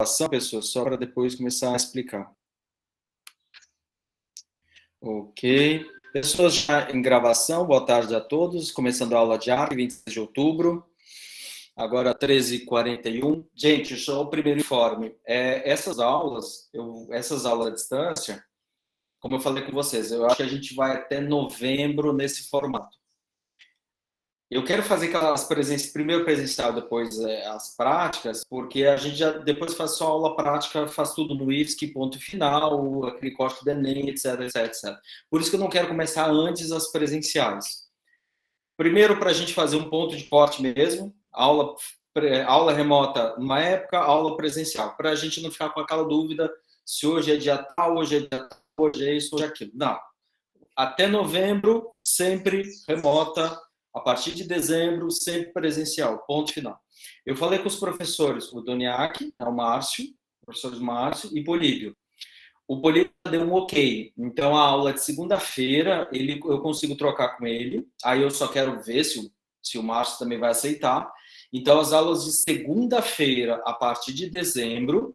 gravação, pessoas, só para depois começar a explicar. Ok. Pessoas já em gravação, boa tarde a todos. Começando a aula de arte, 26 de outubro. Agora, 13h41. Gente, só o primeiro informe. Essas aulas à distância, como eu falei com vocês, eu acho que a gente vai até novembro nesse formato. Eu quero fazer aquelas primeiro presencial, depois as práticas, porque a gente já depois faz só aula prática, faz tudo no IFSC, ponto final, aquele corte do Enem, etc, etc, etc. Por isso que eu não quero começar antes as presenciais. Primeiro, para a gente fazer um ponto de corte mesmo, aula remota numa época, aula presencial, para a gente não ficar com aquela dúvida se hoje é dia tal, hoje é dia tal, hoje é isso, hoje é aquilo. Não. Até novembro, sempre remota. A partir de dezembro, sempre presencial, ponto final. Eu falei com os professores, o Doniac, o Márcio, professores Márcio e Políbio. O Políbio deu um ok. Então, a aula de segunda-feira, eu consigo trocar com ele. Aí eu só quero ver se o Márcio também vai aceitar. Então, as aulas de segunda-feira, a partir de dezembro,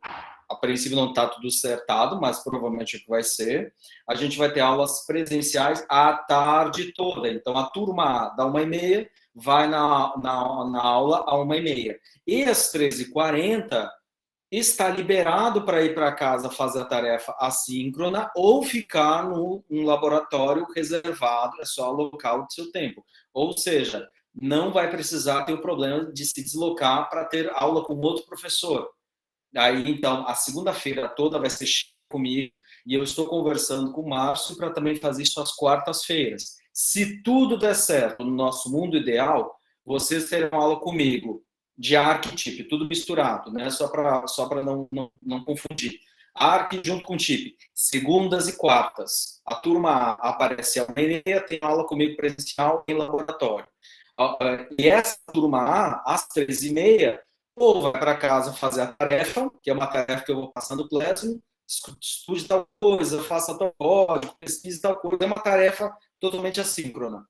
a princípio não está tudo acertado, mas provavelmente o que vai ser. A gente vai ter aulas presenciais a tarde toda. Então, a turma A, da 1h30, vai na aula a 1h30. E às 13h40, está liberado para ir para casa fazer a tarefa assíncrona ou ficar num laboratório reservado, é só alocar o seu tempo. Ou seja, não vai precisar ter o problema de se deslocar para ter aula com outro professor. Aí, então, a segunda-feira toda vai ser comigo e eu estou conversando com o Márcio para também fazer isso às quartas-feiras. Se tudo der certo no nosso mundo ideal, vocês terão aula comigo de arquetipo, tudo misturado, né? Só para não confundir. Arque junto com TIP, segundas e quartas. A turma A aparece à 1h30, tem aula comigo presencial em laboratório. E essa turma A, às 13h30, ou vai para casa fazer a tarefa, que é uma tarefa que eu vou passando o Classroom, estude tal coisa, faça tal código, pesquise tal coisa, é uma tarefa totalmente assíncrona.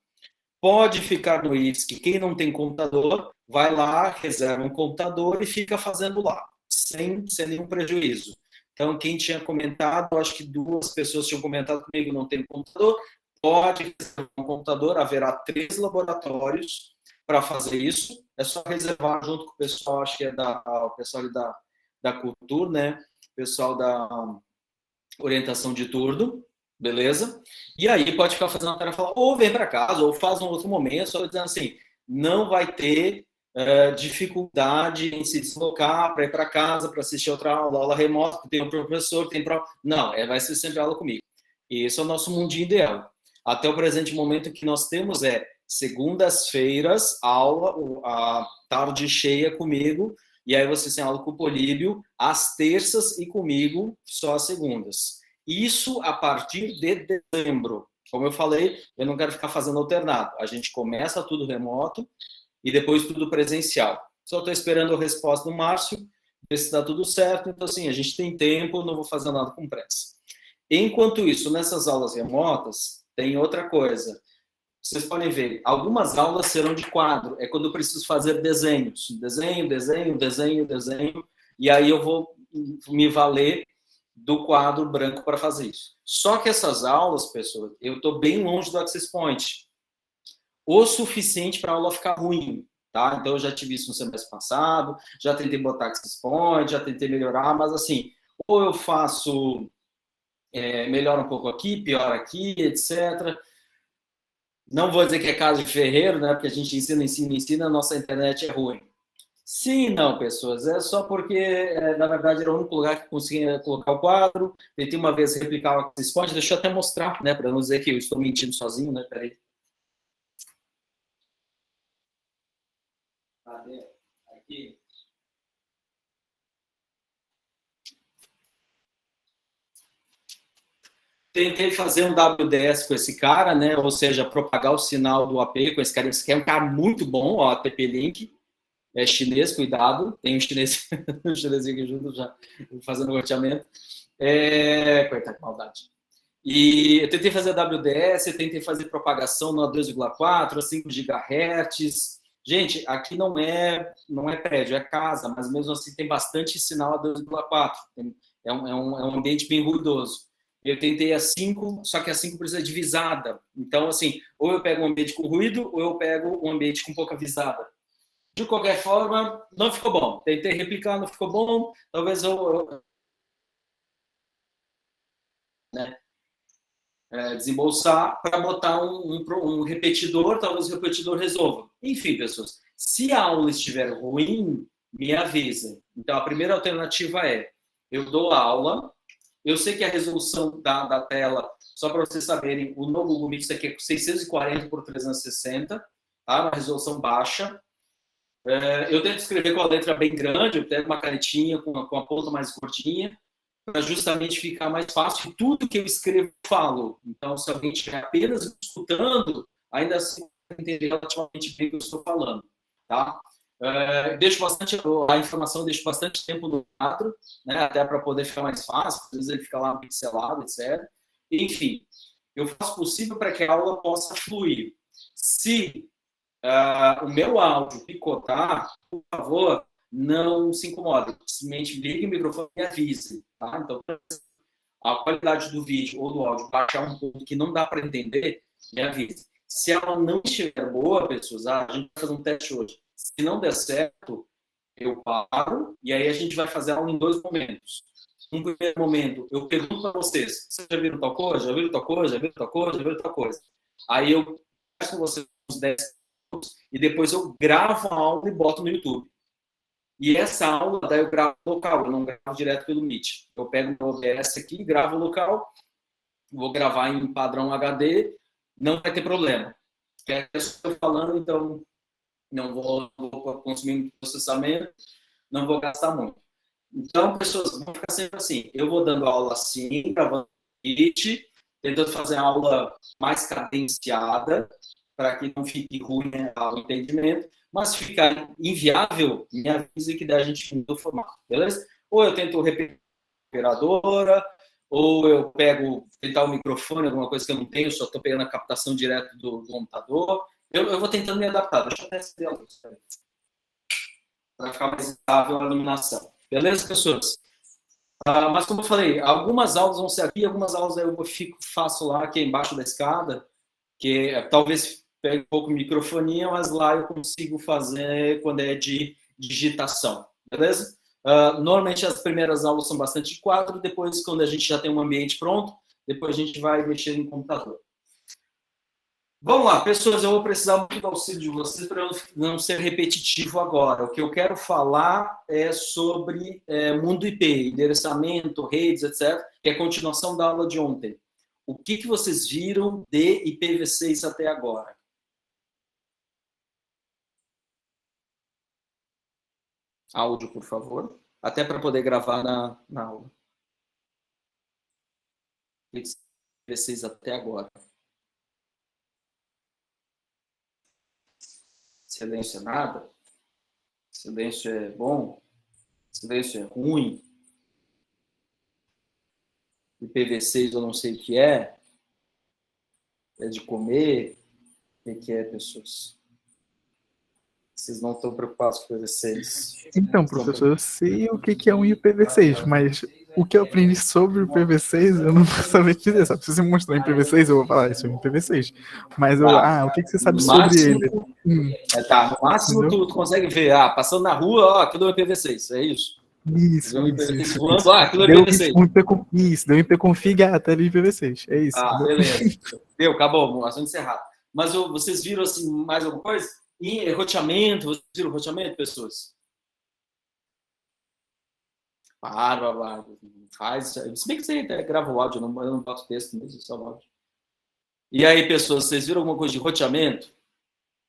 Pode ficar no IFSC, quem não tem computador, vai lá, reserva um computador e fica fazendo lá, sem nenhum prejuízo. Então, quem tinha comentado, acho que 2 pessoas tinham comentado comigo, não tem computador, pode reservar um computador, haverá 3 laboratórios para fazer isso, é só reservar junto com o pessoal, acho que é o pessoal da Cultura, né? O pessoal da orientação de turno, beleza? E aí pode ficar fazendo a tarefa, ou vem para casa, ou faz um outro momento, só dizendo assim, não vai ter dificuldade em se deslocar para ir para casa, para assistir outra aula remota, tem um professor, tem prova. Não, vai ser sempre aula comigo. E esse é o nosso mundinho ideal. Até o presente momento que nós temos segundas-feiras, aula, a tarde cheia comigo, e aí vocês têm aula com o Políbio, às terças e comigo, só às segundas. Isso a partir de dezembro. Como eu falei, eu não quero ficar fazendo alternado. A gente começa tudo remoto e depois tudo presencial. Só estou esperando a resposta do Márcio, ver se está tudo certo. Então, assim, a gente tem tempo, não vou fazer nada com pressa. Enquanto isso, nessas aulas remotas, tem outra coisa. Vocês podem ver, algumas aulas serão de quadro. É quando eu preciso fazer desenhos. Desenho, desenho, desenho, desenho. E aí eu vou me valer do quadro branco para fazer isso. Só que essas aulas, pessoal, eu estou bem longe do Access Point. O suficiente para a aula ficar ruim. Tá? Então, eu já tive isso no semestre passado, já tentei botar Access Point, já tentei melhorar, mas assim, ou eu faço... melhora um pouco aqui, piora aqui, etc. Não vou dizer que é caso de ferreiro, né? Porque a gente ensina, a nossa internet é ruim. Sim, não, pessoas. É só porque, na verdade, era o único lugar que conseguia colocar o quadro. Tentei uma vez replicar o Access Point, deixa eu até mostrar, né? Para não dizer que eu estou mentindo sozinho, né? Peraí. Aqui. Tentei fazer um WDS com esse cara, né? Ou seja, propagar o sinal do AP com esse cara. Esse cara é um cara muito bom, ó, TP-Link. É chinês, cuidado. Tem um chinês, um chinesinho aqui junto já fazendo roteamento. Coitado, maldade. E eu tentei fazer WDS, tentei fazer propagação no 2,4, a 5 GHz, Gente, aqui não é prédio, é casa, mas mesmo assim tem bastante sinal a 2,4. É um ambiente bem ruidoso. Eu tentei a 5, só que a 5 precisa de visada. Então, assim, ou eu pego um ambiente com ruído, ou eu pego um ambiente com pouca visada. De qualquer forma, não ficou bom. Tentei replicar, não ficou bom. Talvez né, desembolsar para botar um repetidor, talvez o repetidor resolva. Enfim, pessoas, se a aula estiver ruim, me avisem. Então, a primeira alternativa é, eu dou a aula, eu sei que a resolução da tela, só para vocês saberem, o novo Google Meet aqui é 640 por 360, tá? Uma resolução baixa. Eu tento escrever com a letra bem grande, eu pego uma canetinha com a ponta mais curtinha, para justamente ficar mais fácil. Tudo que eu escrevo, eu falo. Então, se alguém estiver apenas escutando, ainda assim entender relativamente bem o que eu estou falando. Tá? Deixo bastante a informação, deixo bastante tempo no quadro, né, até para poder ficar mais fácil, às vezes ele fica lá pixelado, etc. Enfim, eu faço o possível para que a aula possa fluir. Se o meu áudio picotar, por favor, não se incomode. Simplesmente ligue o microfone e avise. Tá? Então, a qualidade do vídeo ou do áudio baixar um ponto que não dá para entender, me avise. Se ela não estiver boa, pessoas, a gente vai fazer um teste hoje. Se não der certo, eu paro e aí a gente vai fazer a aula em 2 momentos. No primeiro momento, eu pergunto para vocês, vocês já viram tal coisa? Já viram tal coisa? Já viram tal coisa? Já viram tal coisa? Aí eu converso com vocês uns 10 minutos e depois eu gravo a aula e boto no YouTube. E essa aula, daí eu gravo local, eu não gravo direto pelo Meet. Eu pego o OBS aqui, gravo local, vou gravar em padrão HD, não vai ter problema. É eu estou falando, então não vou consumir muito processamento, não vou gastar muito. Então, pessoas, vão ficar sempre assim. Eu vou dando aula assim, gravando Meet, tentando fazer a aula mais cadenciada, para que não fique ruim, né, o entendimento. Mas se ficar inviável, me avise que daí a gente muda o formato, beleza? Ou eu tento repetir a operadora, ou eu pego, tentar o microfone, alguma coisa que eu não tenho, só estou pegando a captação direto do computador. Eu vou tentando me adaptar. Deixa eu até acender a luz, para ficar mais estável a iluminação. Beleza, pessoas? Mas como eu falei, algumas aulas vão ser aqui, algumas aulas eu faço lá, aqui embaixo da escada, que talvez pegue um pouco de microfonia, mas lá eu consigo fazer quando é de digitação, beleza? Normalmente as primeiras aulas são bastante de quadro, depois quando a gente já tem um ambiente pronto, depois a gente vai mexer no computador. Vamos lá, pessoas, eu vou precisar muito do auxílio de vocês para eu não ser repetitivo agora. O que eu quero falar é sobre mundo IP, endereçamento, redes, etc., que é a continuação da aula de ontem. O que vocês viram de IPv6 até agora? Áudio, por favor. Até para poder gravar na aula. IPv6 até agora. Silêncio é nada? Silêncio é bom? Silêncio é ruim? IPv6 eu não sei o que é. É de comer? O que é, pessoas? Vocês não estão preocupados com IPv6? Então, professor, eu sei o que é um IPv6, mas o que eu aprendi sobre o IPv6 eu não vou saber te dizer. Sabe? Se você me mostrar um IPv6, eu vou falar, isso é um IPv6. Mas o que você sabe sobre ele? No máximo tu consegue ver, passando na rua, aquilo é um IPv6, é isso? Isso. Aquilo é IPv6. Isso, deu um IPconfig, tá ali IPv6, é isso. Beleza. Deu, acabou, assunto encerrado. Mas vocês viram assim, mais alguma coisa? E roteamento, vocês viram roteamento, pessoas? Para, faz. Se bem que você até grava o áudio, eu não boto texto mesmo, só o áudio. E aí, pessoas, vocês viram alguma coisa de roteamento?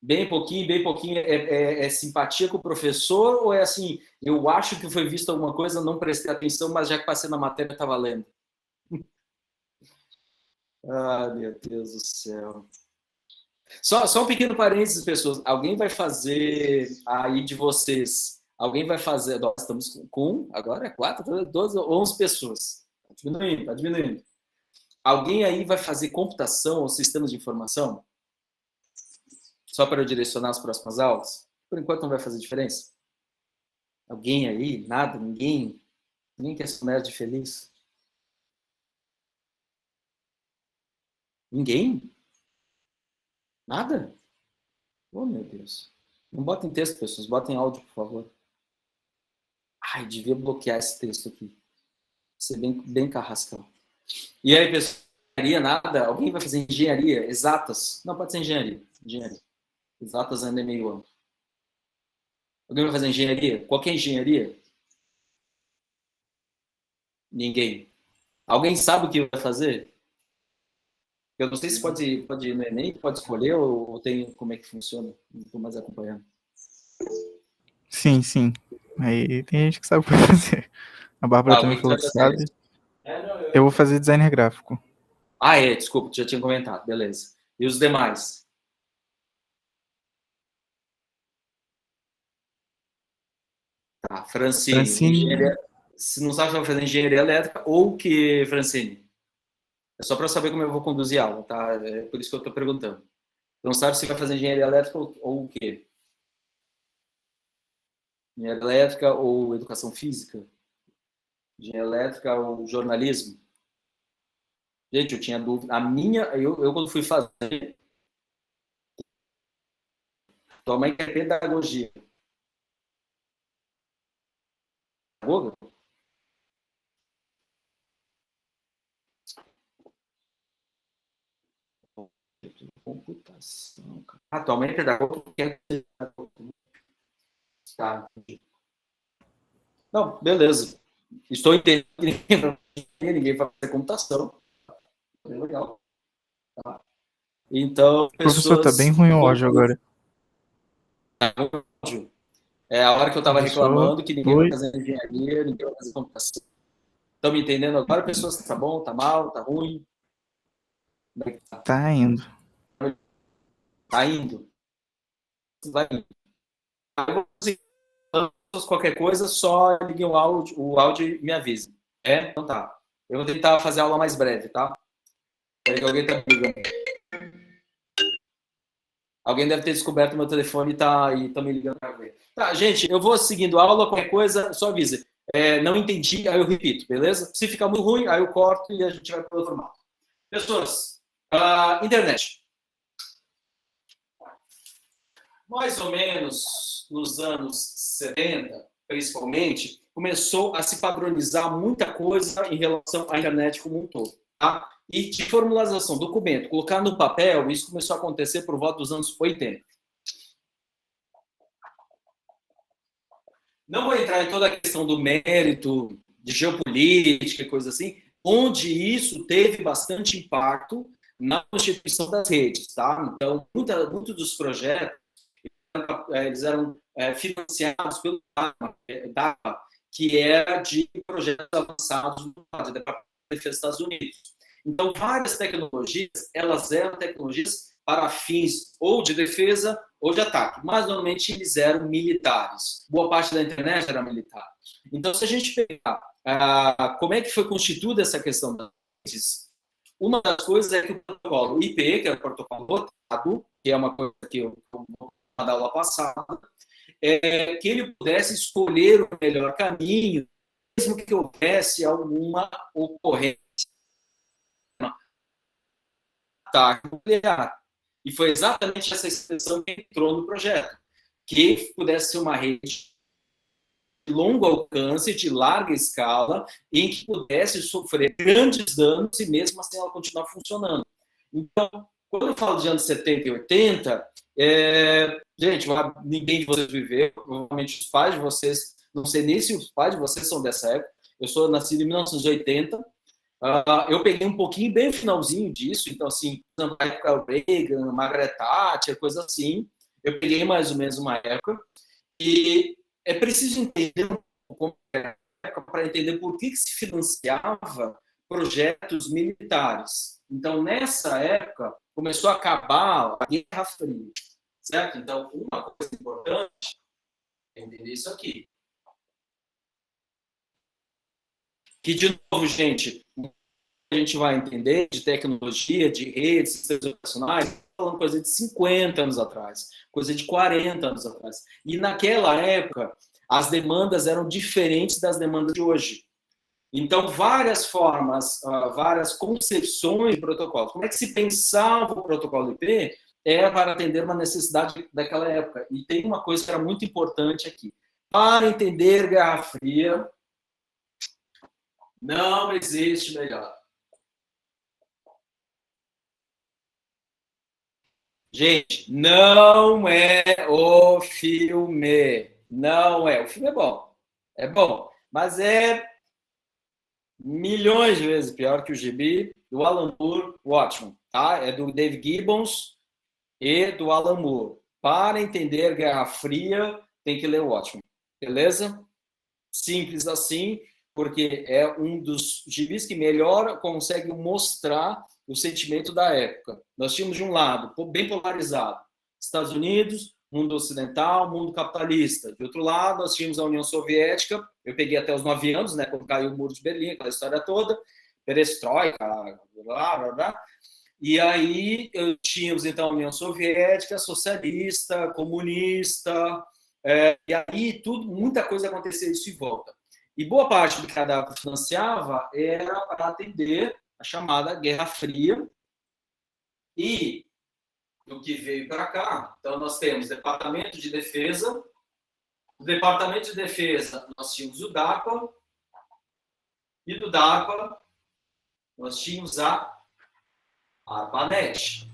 Bem pouquinho. É simpatia com o professor ou é assim, eu acho que foi visto alguma coisa, não prestei atenção, mas já que passei na matéria, está valendo? Meu Deus do céu. Só um pequeno parênteses, pessoas. Alguém vai fazer aí de vocês, alguém vai fazer, nós estamos com, agora é 4, 12, 11 pessoas. Está diminuindo. Alguém aí vai fazer computação ou sistemas de informação? Só para eu direcionar as próximas aulas? Por enquanto não vai fazer diferença. Alguém aí? Nada? Ninguém? Ninguém quer ser nerd feliz? Ninguém? Nada? Oh, meu Deus. Não botem texto, pessoas. Botem áudio, por favor. Ai, devia bloquear esse texto aqui. Ser bem carrascão. E aí, pessoal? Engenharia, nada? Alguém vai fazer engenharia? Exatas? Não, pode ser engenharia. Engenharia. Exatas ainda é meio amplo. Alguém vai fazer engenharia? Qualquer engenharia? Ninguém. Alguém sabe o que vai fazer? Eu não sei se pode ir no Enem, pode escolher ou tem como é que funciona. Não estou mais acompanhando. Sim, sim. Aí tem gente que sabe o que vai fazer. A Bárbara também falou que sabe. Eu vou fazer designer gráfico. Ah, é, desculpa, já tinha comentado, beleza. E os demais? Tá, Francine. Se não sabe se vai fazer engenharia elétrica ou o que, Francine? É só para saber como eu vou conduzir a aula, tá? É por isso que eu estou perguntando. Não sabe se vai fazer engenharia elétrica ou o quê? Engenharia elétrica ou educação física? Engenharia elétrica ou jornalismo? Gente, eu tinha dúvida. Eu quando fui fazer, tua mãe quer pedagogia. Pedagoga? Computação, cara. Atualmente é pedagoga quer ser pedagoga. Tá. Não, beleza. Estou entendendo que ninguém vai fazer computação. É legal. Tá. Então, Professor, tá bem ruim o áudio agora. É a hora que eu estava Professor, reclamando que ninguém vai fazer engenharia, ninguém vai fazer computação. Estão me entendendo agora, pessoas? Tá bom, tá mal, tá ruim? Tá indo. Tá indo. Vai indo. Qualquer coisa, só liguem o áudio e me avise. É? Então tá. Eu vou tentar fazer a aula mais breve, tá? Peraí que alguém tá me ligando. Alguém deve ter descoberto meu telefone e tá me ligando para ver. Tá, gente, eu vou seguindo a aula, qualquer coisa, só avise. Não entendi, aí eu repito, beleza? Se ficar muito ruim, aí eu corto e a gente vai para o formato. Pessoas, internet. Mais ou menos nos anos 70, principalmente, começou a se padronizar muita coisa em relação à internet como um todo. Tá? E de formalização, documento, colocar no papel, isso começou a acontecer por volta dos anos 80. Não vou entrar em toda a questão do mérito, de geopolítica e coisa assim, onde isso teve bastante impacto na constituição das redes. Tá? Então, muitos dos projetos eles eram financiados pelo DAPA, que era de projetos avançados do Departamento de Defesa dos Estados Unidos. Então, várias tecnologias, elas eram tecnologias para fins ou de defesa ou de ataque, mas normalmente eles eram militares. Boa parte da internet era militar. Então, se a gente pegar como é que foi constituída essa questão das redes, uma das coisas é que o protocolo IP, que é o protocolo rotado, que é uma coisa que eu da aula passada, que ele pudesse escolher o melhor caminho, mesmo que houvesse alguma ocorrência ataque nuclear. E foi exatamente essa expressão que entrou no projeto, que pudesse ser uma rede de longo alcance, de larga escala, em que pudesse sofrer grandes danos e mesmo assim ela continuar funcionando. Então, quando eu falo de anos 70 e 80, gente, ninguém de vocês viveu, provavelmente os pais de vocês, não sei nem se os pais de vocês são dessa época, eu sou nascido em 1980, eu peguei um pouquinho bem finalzinho disso, então assim, na época Reagan, Margaret Thatcher, coisa assim, eu peguei mais ou menos uma época, e é preciso entender para entender por que se financiava projetos militares. Então, nessa época, começou a acabar a Guerra Fria, certo? Então, uma coisa importante é entender isso aqui. Que, de novo, gente, a gente vai entender de tecnologia, de redes, sistemas operacionais, falando coisa de 50 anos atrás, coisa de 40 anos atrás. E naquela época, as demandas eram diferentes das demandas de hoje. Então, várias formas, várias concepções de protocolos. Como é que se pensava o protocolo IP? Era para atender uma necessidade daquela época. E tem uma coisa que era muito importante aqui. Para entender Guerra Fria, não existe melhor. Gente, não é o filme. Não é. O filme é bom. É bom. Mas é milhões de vezes pior que o gibi do Alan Moore, Watchmen. Tá? É do Dave Gibbons e do Alan Moore. Para entender Guerra Fria, tem que ler o Watchmen. Beleza? Simples assim, porque é um dos gibis que melhor consegue mostrar o sentimento da época. Nós tínhamos de um lado, bem polarizado, Estados Unidos, mundo ocidental, mundo capitalista. De outro lado, nós tínhamos a União Soviética, eu peguei até os 9 anos, né, quando caiu o Muro de Berlim, aquela história toda, perestroika, blá, blá, blá. E aí tínhamos, então, a União Soviética, socialista, comunista, e aí muita coisa acontecia isso em volta. E boa parte do que a DARPA financiava era para atender a chamada Guerra Fria. E do que veio para cá, então nós temos Departamento de Defesa. O Departamento de Defesa, nós tínhamos o DARPA. E do DARPA, nós tínhamos a ARPANET.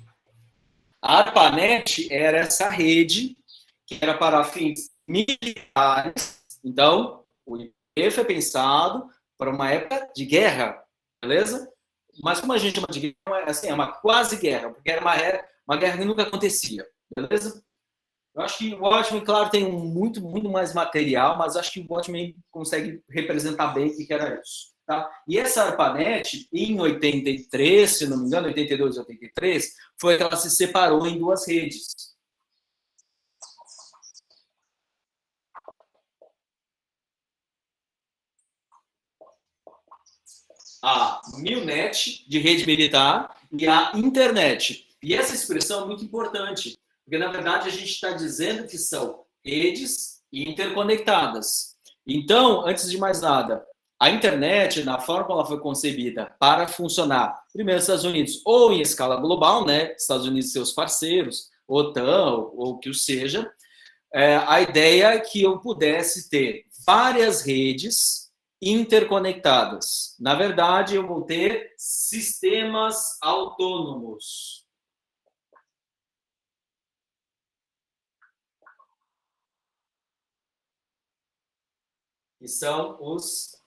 A ARPANET era essa rede que era para fins militares. Então, o IP foi pensado para uma época de guerra, beleza? Mas como a gente chama de guerra, assim, é uma quase guerra, porque era uma guerra que nunca acontecia, beleza? Eu acho que o Watchmen, claro, tem muito mais material, mas acho que o Watchmen consegue representar bem o que era isso. Tá? E essa ARPANET, em 83, se não me engano, 82, 83, foi que ela se separou em duas redes. A Milnet, de rede militar, e a internet. E essa expressão é muito importante, porque, na verdade, a gente está dizendo que são redes interconectadas. Então, antes de mais nada, a internet, na forma como ela foi concebida para funcionar, primeiro nos Estados Unidos, ou em escala global, né? Estados Unidos e seus parceiros, OTAN, ou o que o seja, a ideia é que eu pudesse ter várias redes interconectadas. Na verdade, eu vou ter sistemas autônomos. Que são os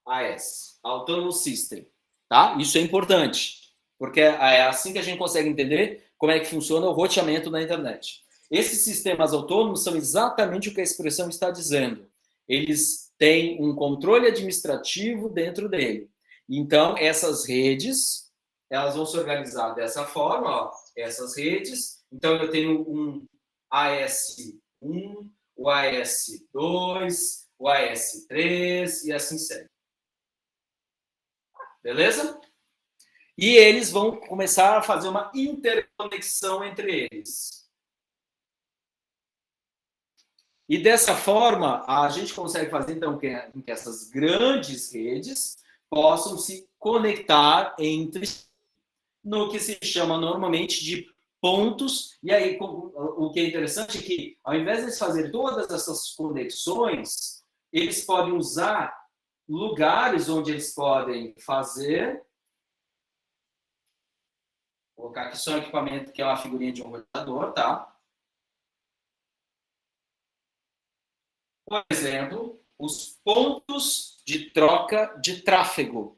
AS, Autonomous System. Tá? Isso é importante, porque é assim que a gente consegue entender como é que funciona o roteamento na internet. Esses sistemas autônomos são exatamente o que a expressão está dizendo. Eles têm um controle administrativo dentro dele. Então, essas redes, elas vão se organizar dessa forma, ó, essas redes. Então, eu tenho um AS1, o AS2, o AS3 e assim segue. Beleza? E eles vão começar a fazer uma interconexão entre eles. E dessa forma, a gente consegue fazer, então, com que essas grandes redes possam se conectar entre si, no que se chama normalmente de pontos. E aí, o que é interessante é que, ao invés de eles fazerem todas essas conexões, eles podem usar lugares onde eles podem fazer. Vou colocar aqui só um equipamento que é uma figurinha de um roteador, tá? Por exemplo, os pontos de troca de tráfego,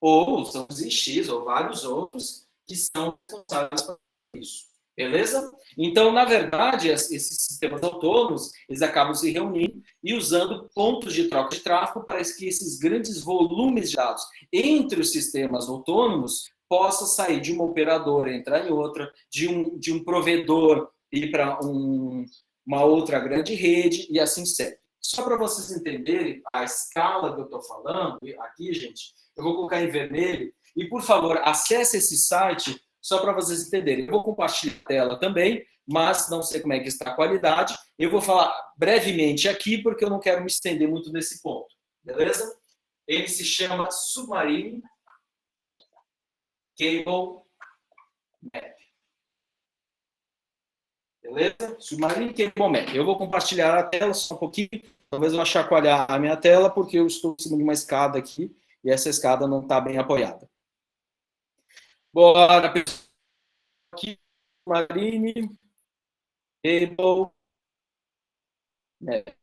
ou são os IX, ou vários outros, que são responsáveis por isso. Beleza? Então, na verdade, esses sistemas autônomos, eles acabam se reunindo e usando pontos de troca de tráfego para que esses grandes volumes de dados entre os sistemas autônomos possa sair de uma operadora e entrar em outra, de um provedor ir para uma outra grande rede e assim segue. Só para vocês entenderem a escala que eu estou falando aqui, gente, eu vou colocar em vermelho. E, por favor, acesse esse site só para vocês entenderem. Eu vou compartilhar a tela também, mas não sei como é que está a qualidade. Eu vou falar brevemente aqui, porque eu não quero me estender muito nesse ponto. Beleza? Ele se chama Submarine Cable Map. Beleza? Submarine Cable Map. Eu vou compartilhar a tela só um pouquinho. Talvez eu vou chacoalhar a minha tela, porque eu estou em cima de uma escada aqui, e essa escada não está bem apoiada. Bora, pessoal. Aqui, Submarine Cable Map.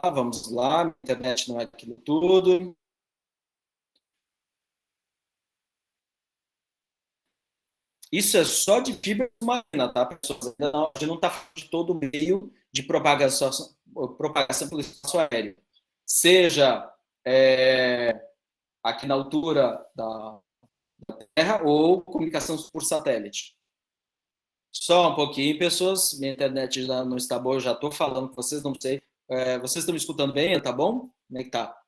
Vamos lá. A internet não é aquilo tudo. Isso é só de fibra submarina, tá, pessoas? A gente não está falando de todo o meio de propagação pelo espaço aéreo. Seja aqui na altura da Terra ou comunicação por satélite. Só um pouquinho, pessoas. Minha internet já não está boa, eu já estou falando com vocês, não sei. Vocês estão me escutando bem, tá bom? Como é que tá?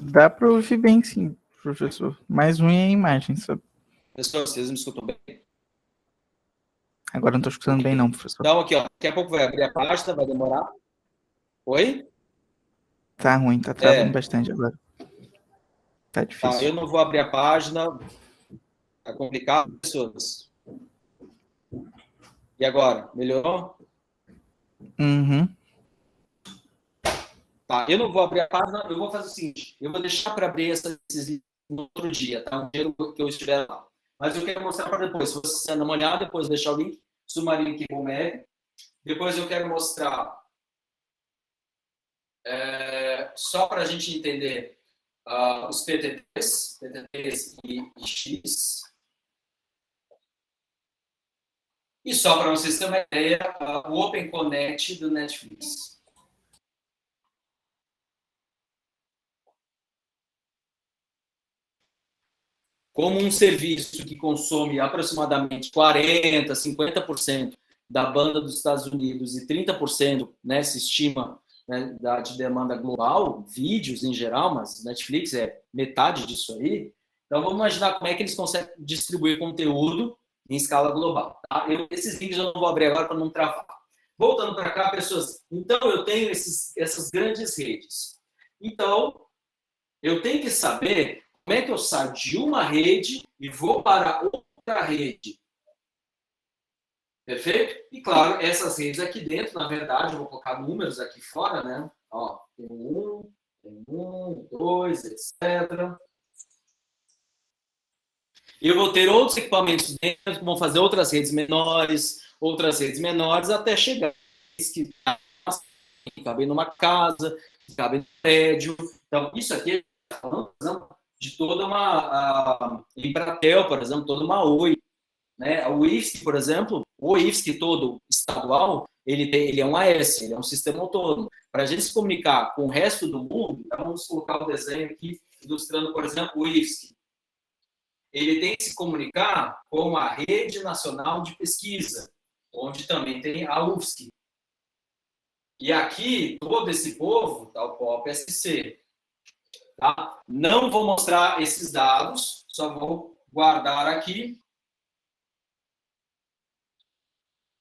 Dá para ouvir bem, sim, professor. Mais ruim é a imagem, sabe? Pessoas, vocês me escutam bem? Agora não estou escutando bem, não, professor. Então, aqui, ó, daqui a pouco vai abrir a página, vai demorar. Oi? Tá ruim, tá travando bastante agora. Tá difícil. Tá, eu não vou abrir a página. Tá complicado, pessoas. E agora? Melhorou? Uhum. Tá, eu não vou abrir a página, eu vou fazer o seguinte, eu vou deixar para abrir esses no outro dia, tá? Um dia que eu estiver lá. Mas eu quero mostrar para depois. Se você dá uma olhada, depois deixar o link, Submarine Cable Map. Depois eu quero mostrar, só para a gente entender, os PTTs e X. E só para vocês terem uma ideia, o Open Connect do Netflix. Como um serviço que consome aproximadamente 40%, 50% da banda dos Estados Unidos e 30%, né, se estima, né, de demanda global, vídeos em geral, mas Netflix é metade disso aí. Então, vamos imaginar como é que eles conseguem distribuir conteúdo em escala global. Tá? Esses links eu não vou abrir agora para não travar. Voltando para cá, pessoas, então eu tenho essas grandes redes. Então, eu tenho que saber como é que eu saio de uma rede e vou para outra rede. Perfeito? E, claro, essas redes aqui dentro, na verdade, eu vou colocar números aqui fora, né? Ó, tem um, dois, etc. E eu vou ter outros equipamentos dentro que vão fazer outras redes menores, até chegar que cabem numa casa, que cabem no prédio. Então, isso aqui é falando de toda uma Embratel, por exemplo, toda uma Oi, né? O IFSC, por exemplo, o IFSC todo estadual, ele é um AS, ele é um sistema autônomo. Para a gente se comunicar com o resto do mundo, vamos colocar o desenho aqui, ilustrando, por exemplo, o IFSC. Ele tem que se comunicar com a Rede Nacional de Pesquisa, onde também tem a UFSC. E aqui, todo esse povo, tá, o POP-SC. Tá? Não vou mostrar esses dados, só vou guardar aqui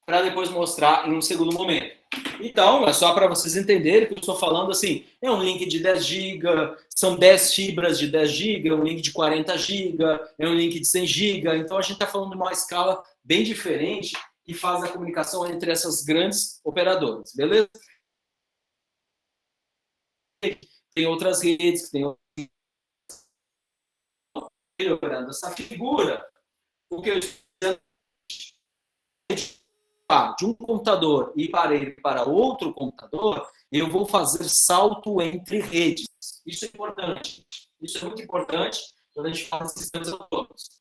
para depois mostrar em um segundo momento. Então, é só para vocês entenderem que eu estou falando assim, é um link de 10 GB, são 10 fibras de 10 GB, um link de 40 GB, é um link de 100 GB. Então, a gente está falando de uma escala bem diferente que faz a comunicação entre essas grandes operadoras, beleza? Tem outras redes que tem melhorando essa figura. O que eu de um computador e para outro computador, eu vou fazer salto entre redes. Isso é importante. Isso é muito importante quando a gente fala de sistemas autônomos.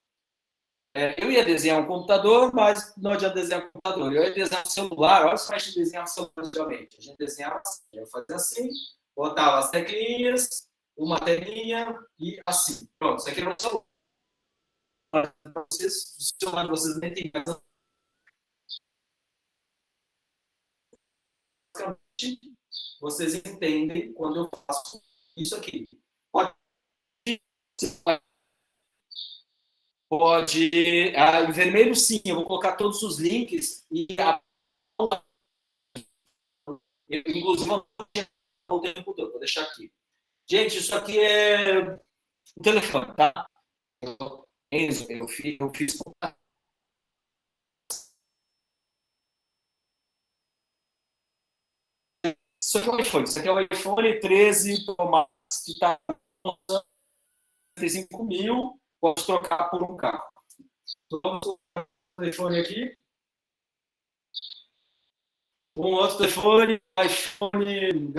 Eu ia desenhar um computador, mas não adianta desenhar um computador. Eu ia desenhar um celular. Olha só a gente desenhar celular antigamente. A gente desenhava assim. Eu fazia assim, botava as teclinhas, uma telinha e assim. Pronto, isso aqui é um celular. O celular de vocês nem tem vocês entendem quando eu faço isso aqui. Pode em vermelho, sim, eu vou colocar todos os links e inclusive o tempo todo, vou deixar aqui. Gente, isso aqui é o telefone, tá? Eu fiz isso aqui é o iPhone. Isso aqui é o iPhone 13 Pro Max, que está 35 mil. Posso trocar por um carro. Vamos colocar o telefone aqui. Um outro telefone, iPhone,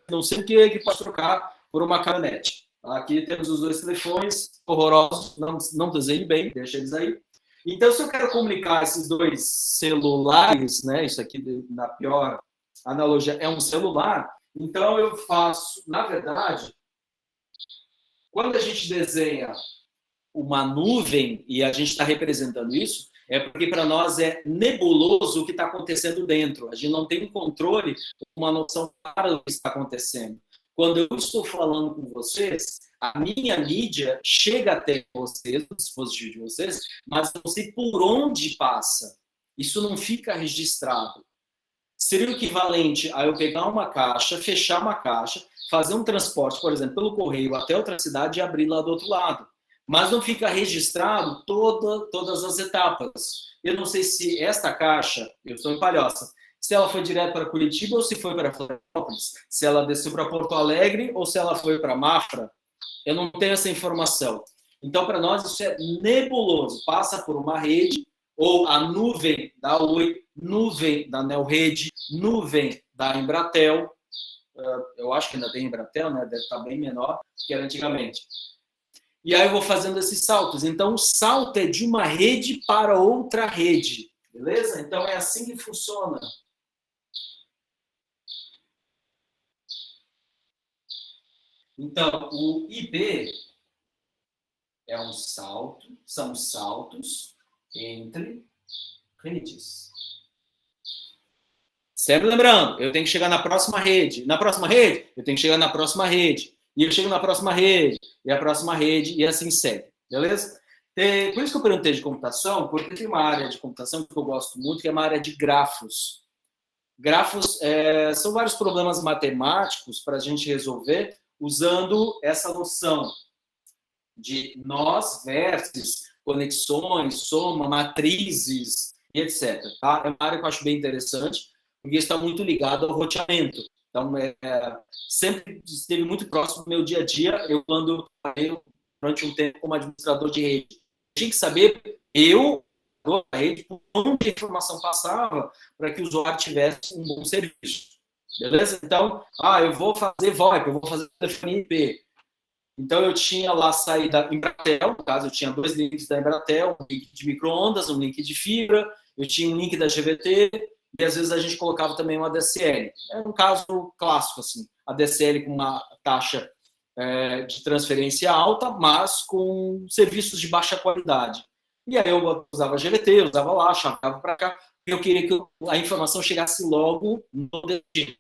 não sei o que pode trocar por uma caminhonete. Aqui temos os dois telefones horrorosos, não desenho bem, deixa eles aí. Então, se eu quero comunicar esses dois celulares, né, isso aqui na pior analogia é um celular, então eu faço, na verdade, quando a gente desenha uma nuvem e a gente está representando isso, é porque para nós é nebuloso o que está acontecendo dentro. A gente não tem um controle, uma noção clara do que está acontecendo. Quando eu estou falando com vocês, a minha mídia chega até vocês, o dispositivo de vocês, mas não sei por onde passa. Isso não fica registrado. Seria o equivalente a eu pegar uma caixa, fechar uma caixa, fazer um transporte, por exemplo, pelo correio até outra cidade e abrir lá do outro lado. Mas não fica registrado todas as etapas. Eu não sei se esta caixa, eu estou em Palhoça, se ela foi direto para Curitiba ou se foi para Florianópolis, se ela desceu para Porto Alegre ou se ela foi para Mafra. Eu não tenho essa informação. Então, para nós, isso é nebuloso. Passa por uma rede, ou a nuvem da Oi, nuvem da Nelrede, nuvem da Embratel. Eu acho que ainda tem Embratel, né? Deve estar bem menor que era antigamente. E aí eu vou fazendo esses saltos. Então, o salto é de uma rede para outra rede. Beleza? Então, é assim que funciona. Então, o IP é um salto, são saltos entre redes. Sempre lembrando, eu tenho que chegar na próxima rede. Na próxima rede, eu tenho que chegar na próxima rede. E eu chego na próxima rede, e a próxima rede, e assim segue. Beleza? Por isso que eu perguntei de computação, porque tem uma área de computação que eu gosto muito, que é uma área de grafos. Grafos são vários problemas matemáticos para a gente resolver usando essa noção de nós, vértices, conexões, soma, matrizes, e etc. Tá? É uma área que eu acho bem interessante, porque está muito ligado ao roteamento. Então, sempre esteve muito próximo do meu dia a dia. Eu, quando durante um tempo como administrador de rede, tinha que saber, a rede, por onde a informação passava para que o usuário tivesse um bom serviço. Beleza? Então, eu vou fazer VoIP, eu vou fazer telefonia IP. Então, eu tinha lá a saída Embratel, no caso, eu tinha 2 links da Embratel, um link de micro-ondas, um link de fibra, eu tinha um link da GVT, e às vezes a gente colocava também uma DSL. É um caso clássico, assim, a DSL com uma taxa de transferência alta, mas com serviços de baixa qualidade. E aí eu usava GVT, eu usava lá, chamava para cá, e eu queria que a informação chegasse logo no destino.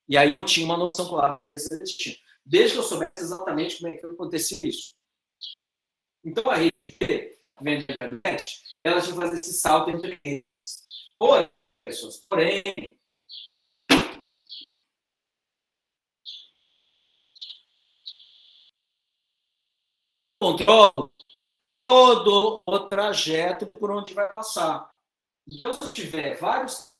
E aí eu tinha uma noção clara desse destino. Desde que eu soubesse exatamente como é que acontecia isso. Então, a rede vem da internet, ela tinha que fazer esse salto entre redes. Porém, controlo todo o trajeto por onde vai passar. Então, se eu tiver vários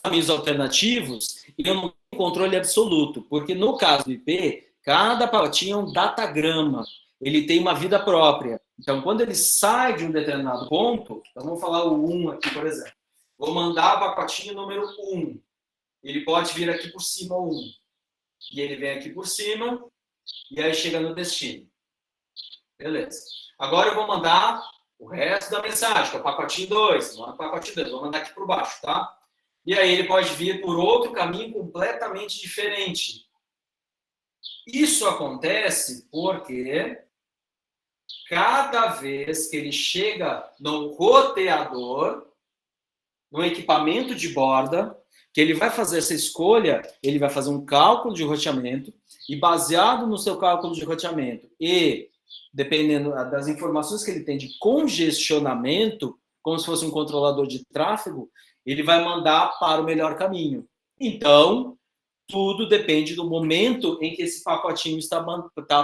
caminhos alternativos, eu não tenho controle absoluto, porque no caso do IP, cada pacotinho é um datagrama, ele tem uma vida própria. Então, quando ele sai de um determinado ponto, então vamos falar o 1 aqui, por exemplo. Vou mandar o pacotinho número 1. Ele pode vir aqui por cima o 1. E ele vem aqui por cima, e aí chega no destino. Beleza. Agora eu vou mandar o resto da mensagem, que é o pacotinho 2. Vou mandar o pacotinho 2, vou mandar aqui por baixo, tá? E aí ele pode vir por outro caminho completamente diferente. Isso acontece porque cada vez que ele chega no roteador, no equipamento de borda, que ele vai fazer essa escolha, ele vai fazer um cálculo de roteamento, e baseado no seu cálculo de roteamento e dependendo das informações que ele tem de congestionamento, como se fosse um controlador de tráfego, ele vai mandar para o melhor caminho. Então, tudo depende do momento em que esse pacotinho está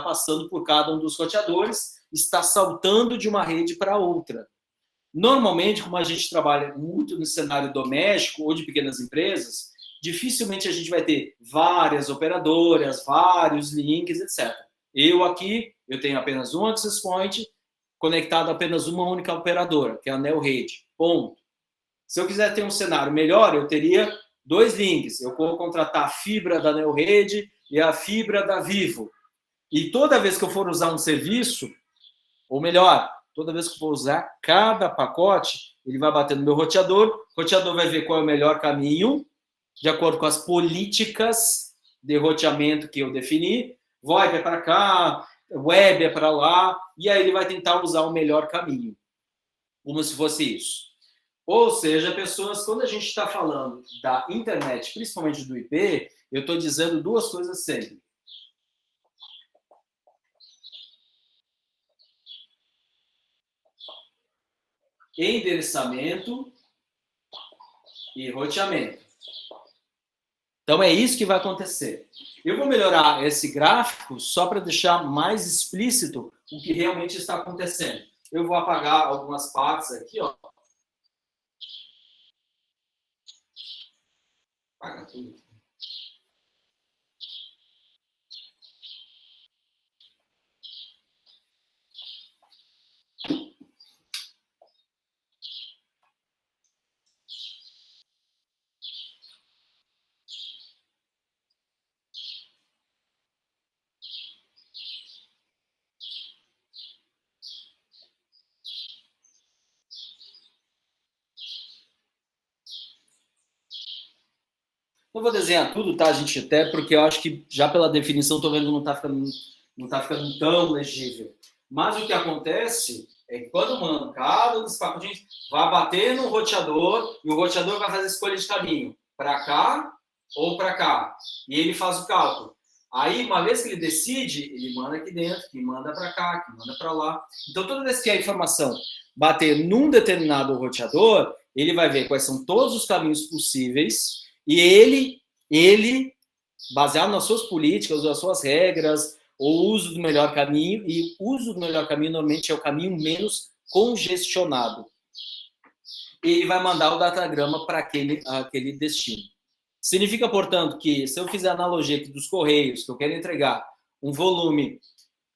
passando por cada um dos roteadores, está saltando de uma rede para outra. Normalmente, como a gente trabalha muito no cenário doméstico ou de pequenas empresas, dificilmente a gente vai ter várias operadoras, vários links, etc. Eu aqui, eu tenho apenas um access point conectado a apenas uma única operadora, que é a Neo Rede. Ponto. Se eu quiser ter um cenário melhor, eu teria 2 links. Eu vou contratar a fibra da Neo Rede e a fibra da Vivo. E toda vez que eu for usar um serviço, ou melhor, toda vez que eu for usar cada pacote, ele vai bater no meu roteador, o roteador vai ver qual é o melhor caminho, de acordo com as políticas de roteamento que eu defini. VoIP é para cá, web é para lá, e aí ele vai tentar usar o melhor caminho, como se fosse isso. Ou seja, pessoas, quando a gente está falando da internet, principalmente do IP, eu estou dizendo 2 coisas sempre. Endereçamento e roteamento. Então, é isso que vai acontecer. Eu vou melhorar esse gráfico só para deixar mais explícito o que realmente está acontecendo. Eu vou apagar algumas partes aqui, ó. Apaga tudo. Não vou desenhar tudo, tá, gente? Até porque eu acho que já pela definição estou vendo que não tá ficando tão legível. Mas o que acontece é que quando manda cada um dos pacotinhos vai bater no roteador e o roteador vai fazer a escolha de caminho para cá ou para cá. E ele faz o cálculo. Aí, uma vez que ele decide, ele manda aqui dentro, que manda para cá, que manda para lá. Então, toda vez que a informação bater num determinado roteador, ele vai ver quais são todos os caminhos possíveis. E ele, baseado nas suas políticas, nas suas regras, o uso do melhor caminho, e o uso do melhor caminho normalmente é o caminho menos congestionado. Ele vai mandar o datagrama para aquele destino. Significa, portanto, que se eu fizer a analogia aqui dos correios, que eu quero entregar um volume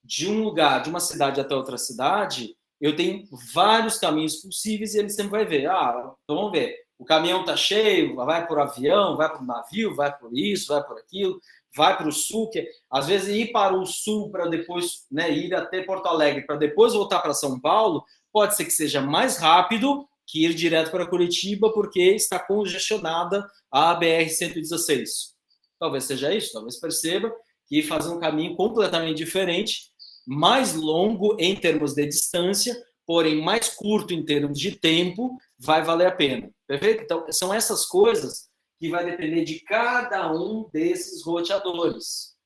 de um lugar, de uma cidade até outra cidade, eu tenho vários caminhos possíveis e ele sempre vai ver. Então vamos ver. O caminhão está cheio, vai por avião, vai por navio, vai por isso, vai por aquilo, vai para o sul, que às vezes ir para o sul para depois, né, ir até Porto Alegre para depois voltar para São Paulo, pode ser que seja mais rápido que ir direto para Curitiba, porque está congestionada a BR-116. Talvez seja isso, talvez perceba que fazer um caminho completamente diferente, mais longo em termos de distância, porém mais curto em termos de tempo, vai valer a pena. Perfeito? Então, são essas coisas que vai depender de cada um desses roteadores.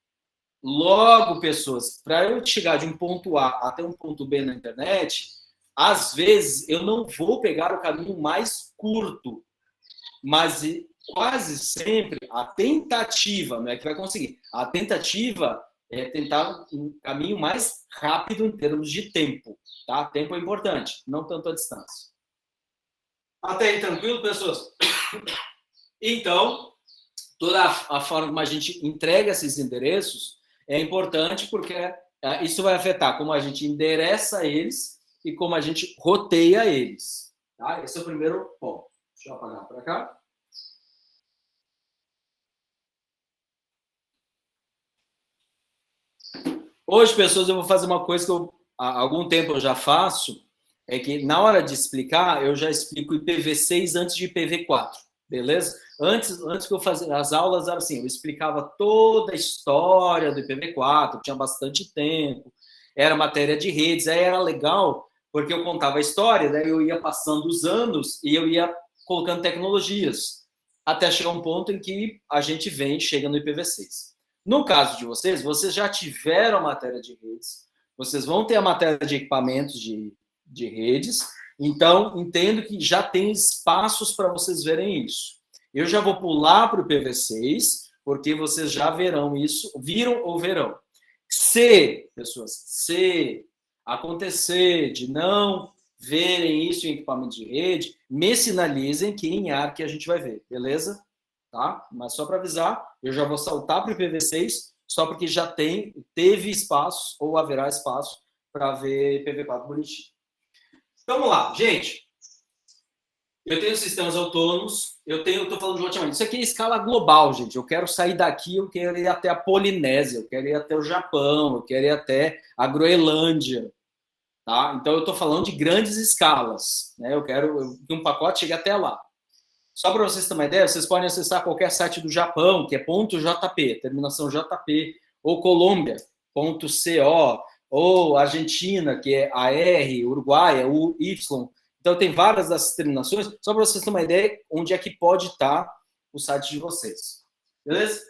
Logo, pessoas, para eu chegar de um ponto A até um ponto B na internet, às vezes eu não vou pegar o caminho mais curto, mas quase sempre a tentativa, não é que vai conseguir, a tentativa é tentar um caminho mais rápido em termos de tempo, tá? Tempo é importante, não tanto a distância. Até aí, tranquilo, pessoas? Então, toda a forma como a gente entrega esses endereços é importante porque isso vai afetar como a gente endereça eles e como a gente roteia eles. Tá? Esse é o primeiro ponto. Deixa eu apagar para cá. Hoje, pessoas, eu vou fazer uma coisa que há algum tempo eu já faço, é que na hora de explicar, eu já explico IPv6 antes de IPv4, beleza? Antes que eu fazia as aulas, era assim, eu explicava toda a história do IPv4, tinha bastante tempo, era matéria de redes, aí era legal, porque eu contava a história, daí eu ia passando os anos e eu ia colocando tecnologias, até chegar um ponto em que a gente chega no IPv6. No caso de vocês já tiveram a matéria de redes, vocês vão ter a matéria de equipamentos de redes, então entendo que já tem espaços para vocês verem isso. Eu já vou pular para o IPv6, porque vocês já verão isso, viram ou verão. Se acontecer de não verem isso em equipamento de rede, me sinalizem que em ARC a gente vai ver, beleza? Tá? Mas só para avisar, eu já vou saltar para o IPv6, só porque já teve espaço, ou haverá espaço, para ver IPv4 bonitinho. Então, vamos lá, gente. Eu tenho sistemas autônomos, eu estou falando de roteamento. Isso aqui é escala global, gente. Eu quero sair daqui, eu quero ir até a Polinésia, eu quero ir até o Japão, eu quero ir até a Groenlândia. Tá? Então, eu estou falando de grandes escalas. Né? Eu quero que um pacote chegue até lá. Só para vocês terem uma ideia, vocês podem acessar qualquer site do Japão, que é .jp, terminação JP, ou Colômbia, .co, ou Argentina, que é AR, Uruguai, é UY. Então, tem várias dessas terminações, só para vocês terem uma ideia onde é que pode estar o site de vocês. Beleza?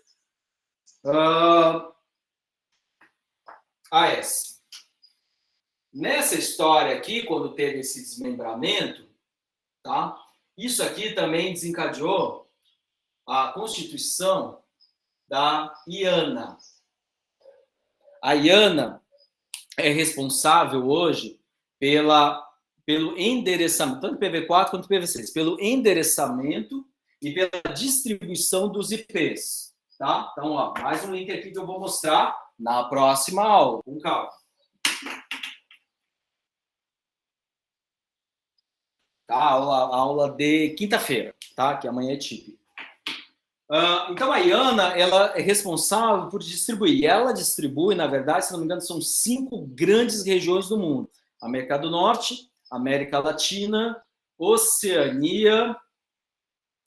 AS. Nessa história aqui, quando teve esse desmembramento, tá? Isso aqui também desencadeou a constituição da IANA. A IANA é responsável hoje pelo endereçamento, tanto PV4 quanto PV6, pelo endereçamento e pela distribuição dos IPs. Tá? Então, ó, mais um link aqui que eu vou mostrar na próxima aula, com calma. Tá? A aula de quinta-feira, tá? Que amanhã é típico. Então, a IANA, ela é responsável por distribuir. Ela distribui, na verdade, se não me engano, são 5 grandes regiões do mundo. América do Norte, América Latina, Oceania,